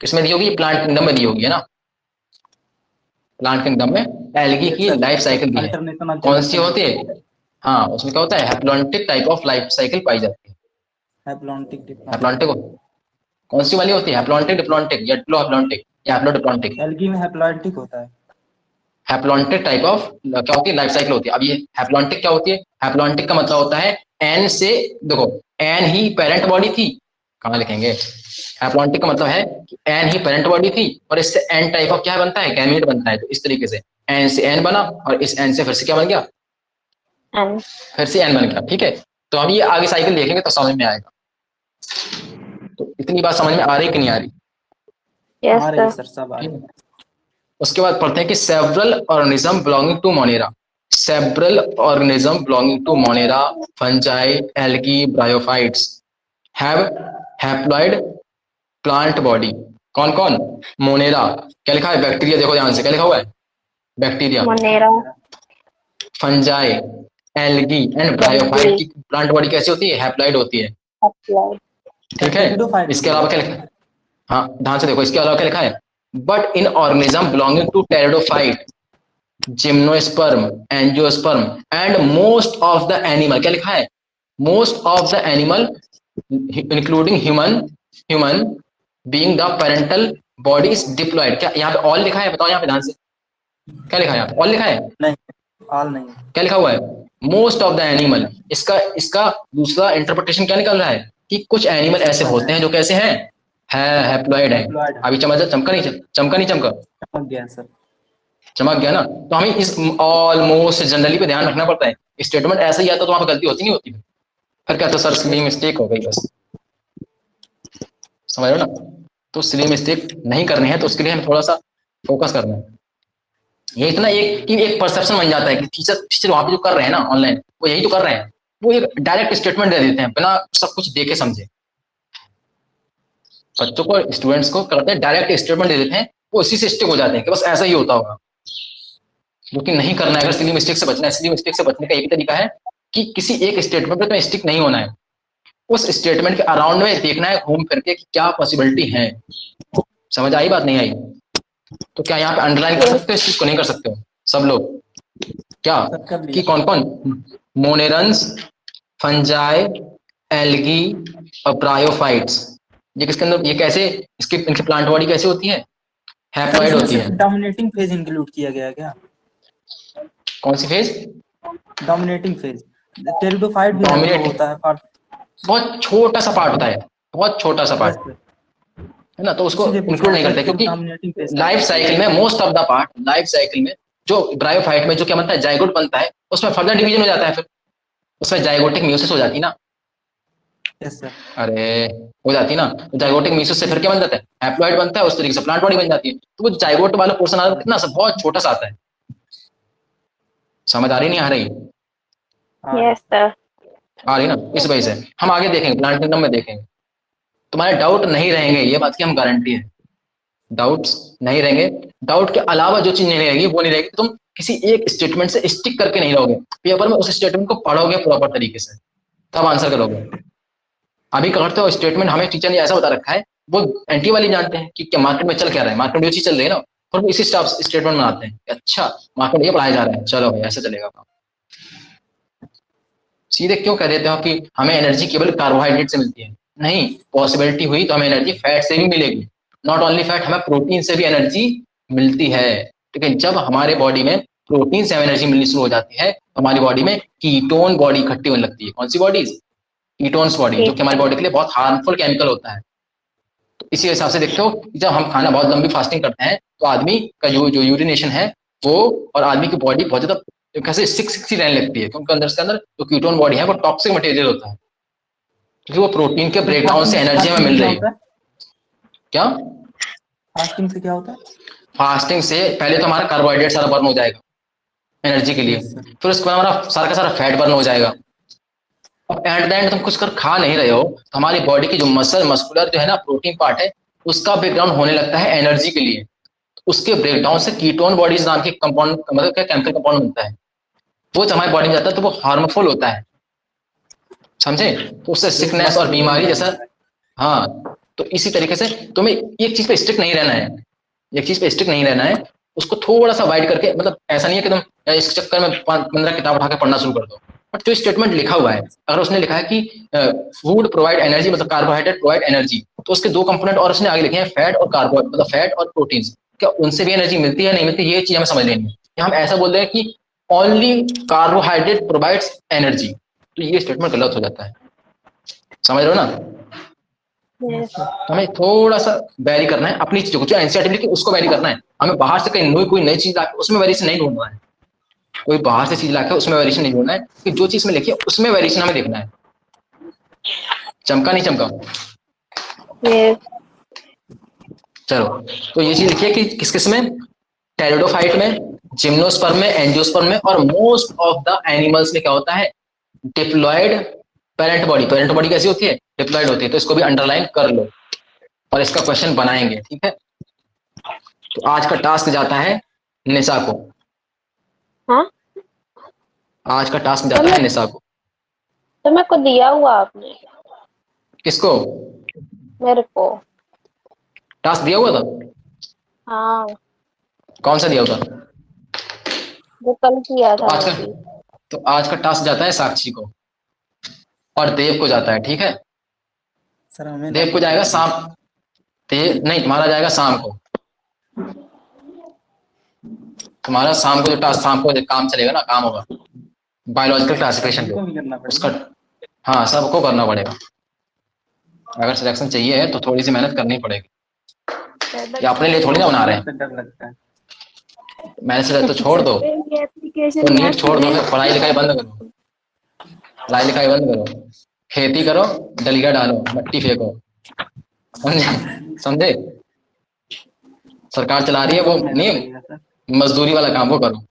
किसमें दी होगी, प्लांट किंगडम में दी होगी है ना, प्लांट किंगडम में एल्गी की लाइफ साइकिल दी है। अल्टरनेशन ऑफ कौन सी जनरेशन होती है? हाँ उसमें क्या होता है, haplontic type of life cycle पाई जाती है। Haplontic diplontic. हैप्लॉन्टिक कौन सी वाली होती है, हैप्लॉन्टिक डिप्लॉन्टिक या डिप्लोहैप्लॉन्टिक या हैप्लोडिप्लॉन्टिक? एल्गी में हैप्लॉन्टिक होता है। हैप्लॉन्टिक टाइप ऑफ क्या होती है, लाइफ साइकिल होती है। अब ये हैप्लॉन्टिक क्या होती है, हैप्लॉन्टिक का मतलब होता है एन से, देखो एन ही पेरेंट बॉडी थी, कहाँ लिखेंगे, हैप्लॉन्टिक का मतलब है कि एन ही पेरेंट बॉडी थी और इससे एन टाइप ऑफ क्या बनता है, गैमीट बनता है। तो इस तरीके से एन से एन बना और इस एन से फिर से क्या बन गया, एन फिर से एन बन गया। ठीक है, तो हम ये आगे साइकिल देखेंगे तो समझ में आएगा। तो इतनी बात समझ में आ रही कि नहीं आ रही? यस आ रही है सर। सर, सब आ रही है। उसके बाद पढ़ते हैं कि several organism belonging to Monera, several organism belonging to Monera, fungi, algae, bryophytes have haploid plant body. कौन कौन? मोनेरा, क्या लिखा है, बैक्टीरिया, देखो ध्यान से क्या लिखा हुआ है, bacteria. Monera, fungi, algae and bryophyte की प्लांट बॉडी कैसी होती है, हैप्लॉइड होती है। अप्लाई, ठीक है, इसके अलावा क्या लिखा है, हाँ ध्यान से देखो, इसके अलावा क्या लिखा है, but in organism belonging to pteridophyte, gymnosperm, angiosperm and most of the animal, क्या लिखा है, most of the animal including human being the parental body is diploid. क्या यहाँ पे ऑल लिखा है, बताओ यहाँ पे ध्यान से, क्या लिखा है यहाँ पे, ऑल लिखा है, नहीं ऑल नहीं। क्या लिखा हुआ है, मोस्ट ऑफ द एनिमल। इसका इसका दूसरा इंटरप्रिटेशन क्या निकल रहा है कि कुछ एनिमल ऐसे होते हैं जो कैसे हैं, हैप्लॉइड है। अभी चमका नहीं चमका, समझ गया सर। चमक गया ना। तो हमें इस ऑलमोस्ट जनरली पे ध्यान रखना पड़ता है, स्टेटमेंट ऐसा ही आता तो वहां पे गलती होती नहीं होती, फिर क्या तो सर सिली मिस्टेक हो गई बस, समझ रहे हो ना। तो सिली मिस्टेक नहीं करनी है, तो उसके लिए हमें थोड़ा सा फोकस करना है। ये इतना एक परसेप्शन बन जाता है कि टीचर वहां पे जो कर रहे हैं ना ऑनलाइन, वो यही तो कर रहे हैं, वो एक डायरेक्ट स्टेटमेंट दे देते हैं बिना सब कुछ देखे समझे। बच्चों को, स्टूडेंट्स को करते हैं डायरेक्ट स्टेटमेंट दे देते हैं, वो इसी से स्टिक हो जाते हैं कि बस ऐसा ही होता होगा, जो कि नहीं करना है। अगर सिली मिस्टेक से बचना है, सिली मिस्टेक से बचने का एक तरीका है कि किसी एक स्टेटमेंट पे तुम्हें स्टिक नहीं होना है, उस स्टेटमेंट के अराउंड में देखना है घूम फिर के कि क्या पॉसिबिलिटी है। समझ आई बात, नहीं आई? तो क्या यहाँ पे अंडरलाइन कर सकते हो इस चीज को, नहीं कर सकते हो सब लोग क्या, कि कौन कौन, मोनेरंस, फंजाई, एल्गी और ब्रायोफाइट्स, ये किसके अंदर, ये कैसे, इसकी इनकी प्लांट बॉडी कैसे होती है, हैप्लॉइड होती है। डोमिनेटिंग फेज इंक्लूड किया गया है क्या? कौन सी फेज? Dominating phase. टेरिडोफाइट भी होता है पार्ट, बहुत छोटा सा पार्ट होता है, बहुत छोटा सा पार्ट है ना, तो उसको इंक्लूड नहीं करते क्योंकि लाइफ साइकिल में most of the part, life cycle में जो ब्रायोफाइट में जो क्या बनता है, जाइगोट बनता है, उसमें फर्दर डिवीजन हो जाता है, फिर उसमें जाइगोटिक म्यूसिस हो जाती है ना। Yes sir. अरे हो जाती है ना, तो जाइगोटिक म्यूसिस से फिर क्या बन जाता है, हैप्लॉइड बनता है, उस तरीके से प्लांट बॉडी बन जाती है। तो वो जाइगोट वाला पोर्शन आता है कितना सा, बहुत छोटा सा आता है। समझ आ रही नहीं आ रही? Yes sir. आ रही ना, इस वजह से हम आगे देखेंगे, प्लांट किंगडम में देखेंगे, तुम्हारे डाउट नहीं रहेंगे, ये बात की हम गारंटी है, डाउट्स नहीं रहेंगे। डाउट के अलावा जो चीज नहीं रहेगी वो नहीं रहेगी, तुम किसी एक स्टेटमेंट से स्टिक करके नहीं रहोगे, पेपर में उस स्टेटमेंट को पढ़ोगे प्रॉपर तरीके से, तब आंसर करोगे। अभी करते हो स्टेटमेंट, हमें टीचर ने ऐसा बता रखा है, वो एंटी वाली जानते हैं कि क्या मार्केट में चल क्या रहा है, मार्केट में जो चीज चल रही है ना, और वो इसी स्टेटमेंट बनाते हैं, अच्छा मार्केट में ये पढ़ाया जा रहा है, चलो भाई ऐसा चलेगा काम। सीधे क्यों कह देते हो कि हमें एनर्जी केवल कार्बोहाइड्रेट से मिलती है, नहीं, पॉसिबिलिटी हुई तो हमें एनर्जी फैट से भी मिलेगी, नॉट ओनली फैट, हमें प्रोटीन से भी एनर्जी मिलती है। ठीक है, जब हमारे बॉडी में प्रोटीन से एनर्जी मिलनी शुरू हो जाती है हमारी बॉडी में कीटोन बॉडी इकट्ठी होने लगती है। कौन सी बॉडीज? कीटोन्स बॉडी, जो कि हमारी बॉडी के लिए बहुत हार्मफुल केमिकल होता है। तो इसी हिसाब से देखते हो, जब हम खाना बहुत लंबी फास्टिंग करते हैं तो आदमी का जो यूरिनेशन है वो, और आदमी की बॉडी बहुत ज्यादा कैसे सिक सी रहने लगती है, क्योंकि उसके अंदर जो कीटोन बॉडी है वो टॉक्सिक मटेरियल होता है, क्योंकि वो प्रोटीन के ब्रेकडाउन से एनर्जी हमें मिल रही है। क्या फास्टिंग से क्या होता है? फास्टिंग से पहले तो हमारा कार्बोहाइड्रेट सारा बर्न हो जाएगा एनर्जी के लिए, फिर उसके बाद हमारा सारा का सारा फैट बर्न हो जाएगा। अब एट द एंड तुम कुछ कर खा नहीं रहे हो तो हमारी बॉडी की जो मस्कुलर जो है ना प्रोटीन पार्ट है, उसका ब्रेकडाउन होने लगता है एनर्जी के लिए। उसके ब्रेकडाउन से कीटोन बॉडीज नाम के कंपाउंड, मतलब क्या केमिकल कंपाउंड बनता है, वो जब हमारी बॉडी में जाता है तो वो हार्मफुल होता है, समझे? तो उससे सिकनेस और बीमारी जैसा। हाँ, तो इसी तरीके से तुम्हें एक चीज पे स्टिक नहीं रहना है, एक चीज पे स्टिक नहीं रहना है, उसको थोड़ा सा वाइड करके, मतलब ऐसा नहीं है कि तुम इस चक्कर में 15 किताब उठा के पढ़ना शुरू कर दो। बट जो स्टेटमेंट लिखा हुआ है, अगर उसने लिखा है कि फूड प्रोवाइड एनर्जी, मतलब कार्बोहाइड्रेट प्रोवाइड एनर्जी, तो उसके दो कंपोनेंट और उसने आगे लिखे हैं, फैट और कार्बोहाइड्रेट, मतलब फैट और प्रोटीन। क्या उनसे भी एनर्जी मिलती है नहीं मिलती, ये चीज हमें समझ लेनी है। हम ऐसा बोल रहे हैं कि ओनली कार्बोहाइड्रेट प्रोवाइड्स एनर्जी, तो ये स्टेटमेंट गलत हो जाता है, समझ रहे हो ना? हमें थोड़ा सा वैरी करना है अपनी चीजों को, जो एनसीईआरटी लिखी उसको वैरी करना है। हमें बाहर से कहीं कोई नई चीज लाके उसमें वेरिएशन नहीं ढूंढना है, कोई बाहर से चीज लाके उसमें वेरिएशन नहीं ढूंढना है, कि जो चीज में लिखी है उसमें वेरिएशन हमें देखना है। चमका नहीं चमका? चलो, तो ये चीज लिखिए कि किस किस में, टेरिडोफाइट में, जिम्नोस्पर्म में, एंजियोस्पर्म में, और मोस्ट ऑफ द एनिमल्स में क्या होता है, diploid parent body. Parent body कैसी होती है? डिप्लॉयड होती है। तो इसको भी अंडरलाइन कर लो और इसका क्वेश्चन बनाएंगे, ठीक है? तो आज का टास्क जाता है निशा को। हाँ, आज का टास्क जाता है निशा को। तो मेरे को दिया हुआ आपने? किसको? मेरे को टास्क दिया हुआ था? हाँ, कौन सा दिया हुआ? वो कल किया था। तो आज का टास्क जाता है साक्षी को और देव को जाता है, ठीक है? सर हमें देव को जाएगा शाम, नहीं तुम्हारा जाएगा शाम को। तुम्हारा शाम को जो टास्क, शाम को काम चलेगा ना, काम होगा बायोलॉजिकल क्लासिफिकेशन पे उसका। हाँ, सबको करना पड़ेगा। अगर सिलेक्शन चाहिए है तो थोड़ी सी मेहनत करनी पड़ेगी, ये अपने लिए थोड़ी ना बना रहे हैं। डर लगता है। मैंने से तो छोड़ दो, तो नीट छोड़ दो, फिर पढ़ाई लिखाई बंद करो, पढ़ाई लिखाई बंद करो, खेती करो, डलिया डालो, मट्टी फेंको, समझे? समझे? सरकार चला रही है वो नहीं, मजदूरी वाला काम वो करो,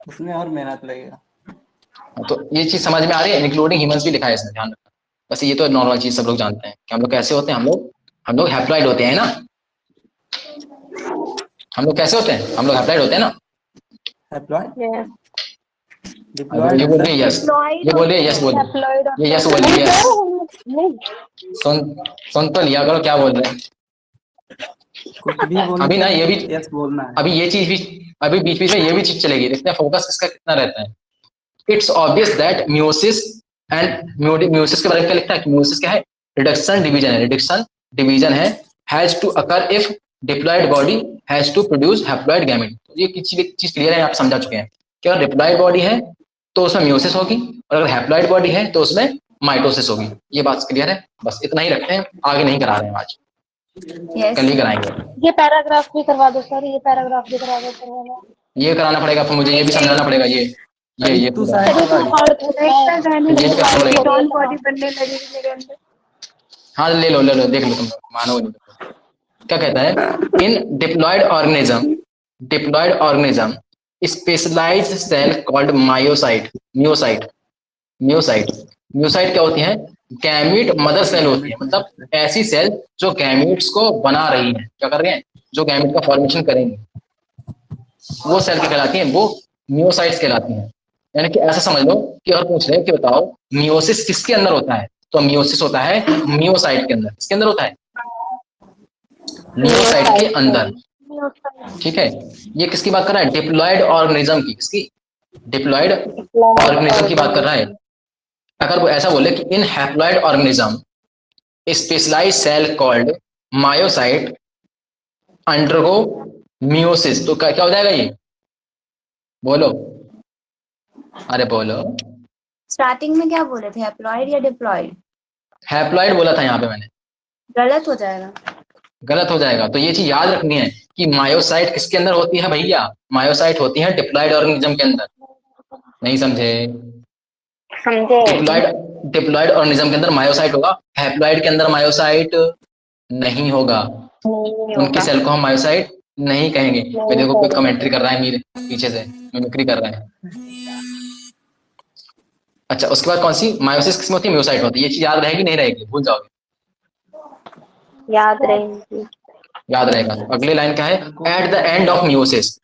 उसमें और मेहनत लगेगा। तो ये चीज समझ में आ रही है? इंक्लूडिंग ह्यूमंस भी लिखा है इसमें, ध्यान रखना। बस ये तो नॉर्मल चीज सब लोग जानते हैं कि हम लोग कैसे होते हैं। हम लोग हैप्लॉइड होते हैं ना, हम लोग कैसे होते हैं? हम लोग हैप्लॉइड होते हैं ना। हैप्लॉइड? ये बोल रही है यस, ये बोल रही है यस, बोल ये यस बोल रही है यस। सुन तो लिया करो क्या बोल रहे हैं। कुछ भी बोलना, अभी ना ये भी यस बोलना है। अभी ये चीज भी, अभी बीच बीच में ये भी चीज चलेगी, देखते हैं फोकस इसका कितना रहता है। It's obvious that meiosis and meiosis के बारे में क्या लिखता है? म्यूसिस क्या है? रिडक्शन डिवीजन है, रिडक्शन डिवीजन है, has to occur if diploid body has to produce haploid gamete. ये चीज क्लियर है, आप समझा चुके हैं कि अगर डिप्लॉयड बॉडी है तो उसमें म्यूसिस होगी, और अगर हैप्लॉयड बॉडी है तो उसमें माइटोसिस होगी। ये बात क्लियर है? बस इतना ही रखते हैं, आगे नहीं करा रहे हैं आज, कल ही कराएंगे। ये पैराग्राफ भी करवा दो सर, ये पैराग्राफ भी करवा दो। ये कराना पड़ेगा, फिर मुझे ये भी समझाना पड़ेगा। ये तू पूरा। बॉडी बनने लगेगी मेरे अंदर। हाँ ले लो देख लो, तुम मानो नहीं। क्या कहता है? In diploid organism specialized cell called meiocyte क्या होती है? गैमीट मदर सेल होती है, मतलब ऐसी सेल जो गैमीट्स को बना रही है, क्या कर रहे हैं? जो गैमीट का फॉर्मेशन करेंगे, वो सेल की कहलाती हैं, वो म्योसाइट्स कहलाती हैं। यानी कि ऐसा समझ लो कि अगर पूछ रहे हैं कि बताओ मियोसिस किसके अंदर होता है, तो मियोसिस होता है मियोसाइट के अंदर। किसके अंदर होता है? मियोसाइट के अंदर, ठीक है? ये किसकी बात कर रहा है? डिप्लॉयड ऑर्गेनिज्म की। किसकी? डिप्लॉयड ऑर्गेनिज्म की बात कर रहा है। अगर वो ऐसा बोले कि in haploid organism specialized cell called meiocyte undergo meiosis, तो क्या हो जाएगा? ये बोलो, अरे बोलो। स्टार्टिंग में क्या बोले थे, एप्लॉयड या डिप्लॉयड? हैप्लॉइड बोला था यहाँ पे मैंने। गलत हो जाएगा। गलत हो जाएगा, तो ये चीज याद रखनी है कि मायोसाइट किसके अंदर होती है भैया? मायोसाइट होती है डिप्लॉयड ऑर्गेनिज्म के अंदर। नहीं समझे? समझे? डिप्लॉयड डिप्लॉयड ऑर्गेनिज्म के अंदर मायोसाइट होगा, हैप्लॉइड के अंदर मायोसाइट नहीं होगा। नहीं उनकी होगा। सेल को हम मायोसाइट नहीं कहेंगे। कोई देखो, कोई नहीं कमेंट्री कर रहा है मेरे पीछे से, मिमिक्री कर रहा है। अच्छा, उसके बाद कौन सी मायोसिस किसमें होती है? म्योसाइट होती है। ये चीज याद रहेगी नहीं रहेगी? भूल जाओगे? याद रहेंगी। याद रहेगा। अगली लाइन क्या है? At the end of meiosis,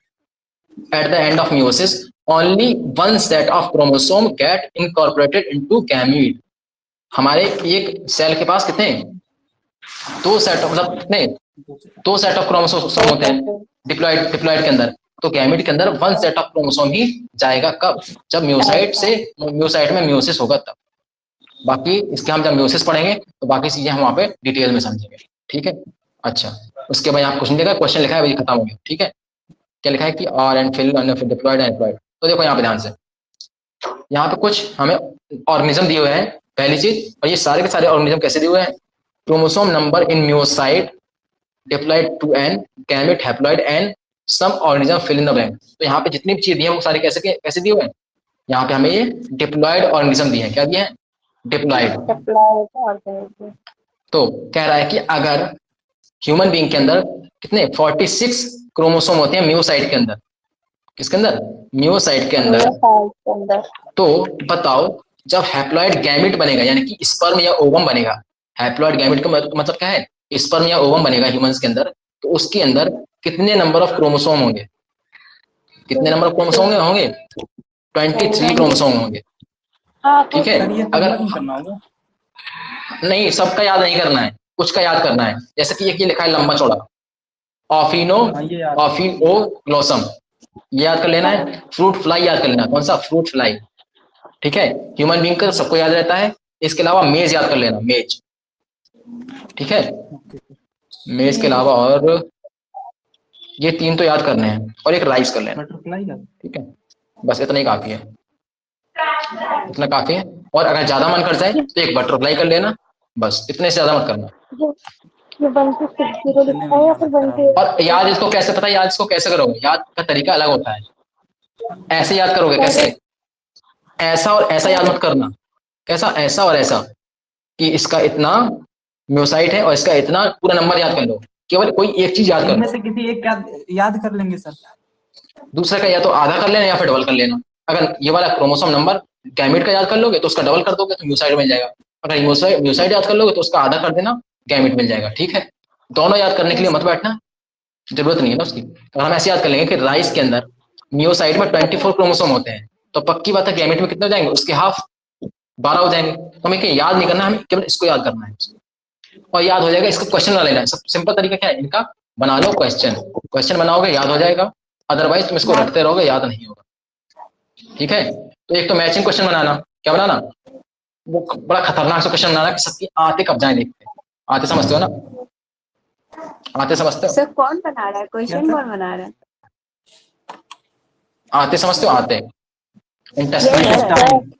at the end of meiosis only one set of chromosome get incorporated into gamete. हमारे एक सेल के पास कितने? दो सेट, मतलब कितने? दो सेट ऑफ क्रोमोसोम होते हैं डिप्लॉयड के अंदर। तो गैमीट के अंदर वन सेट ऑफ क्रोमोसोम ही जाएगा। कब? जब म्योसाइट में म्योसिस होगा तब। बाकी इसके हम जब म्योसिस पढ़ेंगे तो बाकी चीजें हम वहां पे डिटेल में समझेंगे। ठीक है। अच्छा, उसके बाद यहाँ क्वेश्चन देखा, क्वेश्चन लिखा है वही खत्म हो गया। ठीक है। क्या लिखा है कि आर एंड फिल डिप्लॉयड एंड एप्लॉयड। तो देखो यहाँ पे ध्यान से, यहाँ पे कुछ हमें ऑर्गेनिज्म दिए हुए हैं पहली चीज, और ये सारे के सारे ऑर्गेनिज्म कैसे दिए हुए हैं? Chromosome number in meiocyte diploid two N gamete haploid and some organism fill in the blank. तो यहाँ पे जितनी भी चीज दी है वो सारे कैसे कैसे दिए हुए हैं? यहाँ पे हमें ये डिप्लॉयड ऑर्गेनिज्म दिए हैं। क्या दिए हैं? डिप्लॉयड। तो कह रहा है कि अगर ह्यूमन बीइंग के अंदर कितने 46 क्रोमोसोम होते हैं म्योसाइट के अंदर। किसके अंदर? म्योसाइट के अंदर। तो बताओ, जब हैप्लॉयड गैमेट बनेगा यानी कि स्पर्म या ओवम बनेगा, हैप्लॉयड गैमेट का मतलब क्या है? स्पर्म या ओवम बनेगा ह्यूमंस के अंदर, तो उसके अंदर कितने नंबर ऑफ क्रोमोसोम होंगे? कितने नंबर ऑफ क्रोमोसोम होंगे? 23 क्रोमोसोम होंगे। ठीक है। सर ये अगर नहीं करना होगा। नहीं, सबका याद नहीं करना है, कुछ का याद करना है। जैसे कि एक ये लिखा है लंबा चौड़ा, ऑफिनो हाँ, ये याद ऑफिओग्लोसम, ये याद कर लेना है। फ्रूट फ्लाई याद कर लेना। कौन सा? Fruit fly. ठीक है। ह्यूमन बीइंग का सबको याद रहता है। इसके अलावा मेज याद कर लेना, मेज। ठीक है। मेज के अलावा और ये तीन तो याद करने हैं, और एक राइस कर लेना। बटरफ्लाई का। ठीक है, बस इतना ही काफी है, इतना काफी है। और अगर ज्यादा मन कर जाए तो एक बटरफ्लाई कर लेना, बस इतने से ज्यादा मत करना। और याद इसको कैसे पता? याद इसको कैसे करोगे? याद का तरीका अलग होता है। ऐसे याद करोगे कैसे? ऐसा और ऐसा याद मत करना। कैसा? ऐसा और ऐसा, कि इसका इतना म्योसाइट है और इसका इतना, पूरा नंबर याद कर लो। केवल कोई एक चीज याद कर इनमें लो, से किसी एक याद कर लेंगे सर। दूसरे का या तो आधा कर लेना या फिर डबल कर लेना। अगर ये वाला क्रोमोसोम नंबर गैमेट का याद कर लोगे तो उसका डबल कर दोगे तो म्योसाइट मिल जाएगा। अगर म्योसाइट याद कर लोगे तो उसका आधा कर देना, गैमेट मिल जाएगा। ठीक है। दोनों याद करने के लिए मत बैठना, जरूरत नहीं है ना उसकी। अगर हम ऐसे याद कर लेंगे कि राइस के अंदर म्योसाइट में 24 क्रोमोसोम होते हैं, तो पक्की बात है गैमेट में कितने हो जाएंगे? उसके हाफ 12 हो जाएंगे। तो हमें याद नहीं करना, हमें केवल इसको याद करना है, और याद हो जाएगा। इसका क्वेश्चन बना लेना है। सब सिंपल तरीका क्या है इनका? बना लो क्वेश्चन, क्वेश्चन बनाओगे याद हो जाएगा। अदरवाइज तुम इसको रटते रहोगे, याद नहीं होगा। ठीक है। तो एक तो मैचिंग क्वेश्चन बनाना। क्या बनाना? वो बड़ा खतरनाक सा क्वेश्चन बनाना कि सबकी आते कब जाए देखते हैं। आते समझते हो ना? आते समझते हो? सर कौन बना रहा है क्वेश्चन, कौन बना रहा है? आते समझते हो? आते इंटेस्टाइन,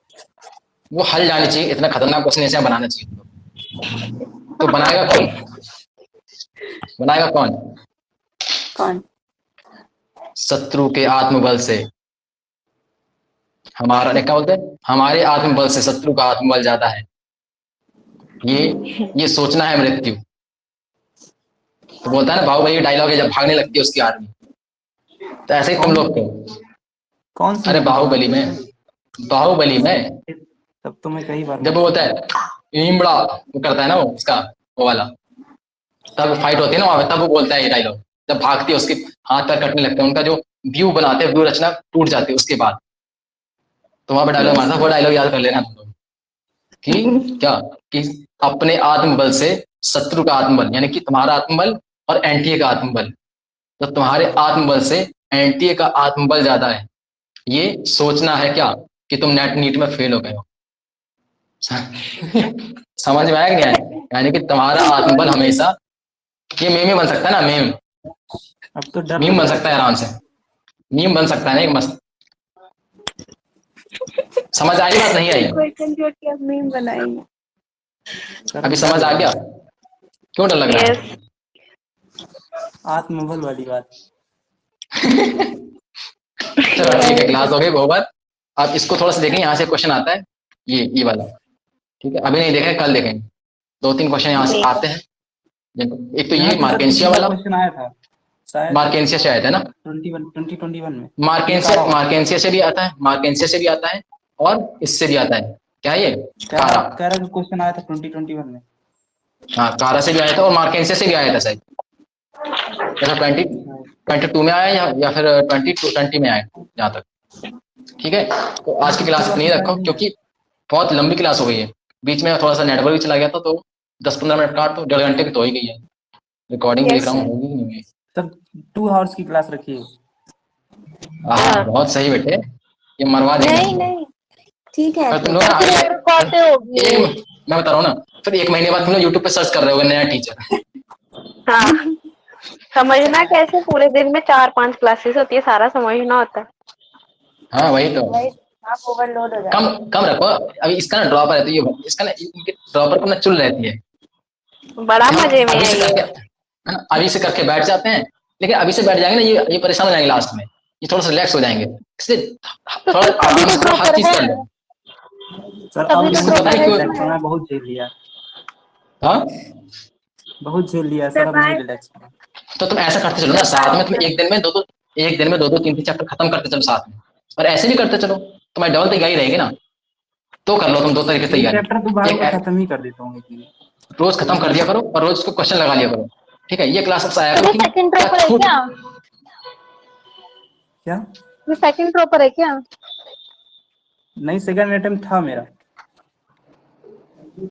वो हल जानी चाहिए। इतना खतरनाक क्वेश्चन ऐसे बनाना चाहिए। तो बनाएगा कौन? बनाएगा कौन? कौन? शत्रु के आत्मबल से। हमारा क्या बोलते हैं? हमारे आत्मबल से शत्रु का आत्मबल ज्यादा है। ये सोचना है मृत्यु। तो बोलता है ना बाहुबली डायलॉग है, जब भागने लगती है उसकी आर्मी, तो ऐसे ही तुम लोग को। कौन सी? अरे बाहुबली में, बाहुबली में तब तो मैं कई बार जब वो बोलता है इमड़ा, वो करता है ना वो उसका वो वाला, तब फाइट होती है ना वहां, तब वो बोलता है ये डायलॉग। जब भागती है उसके हाथ पैर कटने लगते हैं, उनका जो व्यू बनाते हैं, व्यू रचना टूट जाती है उसके बाद, तो वहां पर डायलॉग मारता। वो डायलॉग याद कर लेना तुम लोग कि क्या, कि अपने आत्मबल से शत्रु का आत्मबल, यानी कि तुम्हारा आत्मबल और एनटीए का आत्मबल, तो तुम्हारे आत्मबल से एनटीए का आत्मबल ज्यादा है। ये सोचना है क्या कि तुम नीट में फेल हो गए हो। समझ में आया क्या? यानी कि तुम्हारा आत्मबल हमेशा, ये मीम बन सकता है ना, मीम। अब तो डर मीम बन सकता है आराम से, मीम बन सकता है ना एक मस्त। समझ आई बात नहीं आई? क्वेश्चन जोड़ के अब मीम बनाएंगे। अभी समझ आ गया? क्यों डर लग रहा है? यस आत्मबल वाली बात। चलो ठीक है, क्लास हो गई बहुत बात। आप इसको थोड़ा सा देखें, यहाँ से क्वेश्चन आता है, ये वाला, ठीक है? अभी नहीं देखें, कल देखेंगे। 2-3 क्वेश्चन यहाँ से आते हैं। एक तो ये मार्केंसिया वाला क्वेश्चन आया था शायद मार्केंसिया से आया था ना, 2021 में। मार्केंसिया से भी आता है, मार्केंसिया से भी आता है, और इससे भी आता है। क्या है ये? कारा। कारा का क्वेश्चन आया था 2021 में। हाँ, कारा से भी आया था और मार्केंसिया से भी आया था शायद। जैसा 2022 में आया या फिर 2020 में आया, जहाँ तक। ठीक है, तो आज की क्लास नहीं रखो क्योंकि बहुत लंबी क्लास हो गई है। बीच में थोड़ा सा नेटवर्क भी चला गया था, तो 10-15 मिनट काट तो 1.5 घंटे की तो हो ही गई है। रिकॉर्डिंग देख रहा हूँ, होगी नहीं होगी। तब 2 आवर्स की क्लास रखिए। हाँ, बहुत सही बेटे, ये मरवा देंगे। नहीं नहीं ठीक है। तुम लोग मैं बता रहा हूँ ना, फिर 1 महीने बाद तुम लोग यूट्यूब पे सर्च कर रहे होगे नया टीचर। हाँ समझना कैसे, पूरे दिन में 4-5 क्लासेस होती है, सारा समझना होता है। हाँ वही तो, आप ओवरलोड हो जाए। कम रखो। अभी इसका ना ड्रॉपर है, तो ये इसका ना ड्रॉपर को ना चुल रहती है। बड़ा मजे में है ये। अभी से करके बैठ जाते हैं, लेकिन अभी से बैठ जाएंगे ना, ये परेशान हो जाएंगे लास्ट में, ये थोड़ा सा रिलैक्स हो जाएंगे, इसलिए थोड़ा हर चीज कर लो। सर तभी अब तो मुझे proper है। रिलैक्स होना है, बहुत झेल लिया। हाँ, बहुत झेल लिया सर, अब नहीं रिलैक्स होना। तो तुम ऐसा करते चलो ना, साथ में तुम एक दिन में 2-3 चैप्टर खत्म करते चलो साथ में, और ऐसे भी करते चलो, तुम्हारी डबल तैयारी रहेगी ना। तो कर लो तुम 2 तरीके से तैयारी। चैप्टर तो बार बार खत्म ही कर देता हूँ, रोज खत्म कर दिया करो और रोज उसको क्वेश्चन लगा लिया करो। ठीक है, ये क्लास आया तो करो ये सेकंड ड्रॉपर है क्या? क्या? ये सेकंड ड्रॉपर है क्या? नहीं, सेकंड अटेम्प्ट था मेरा।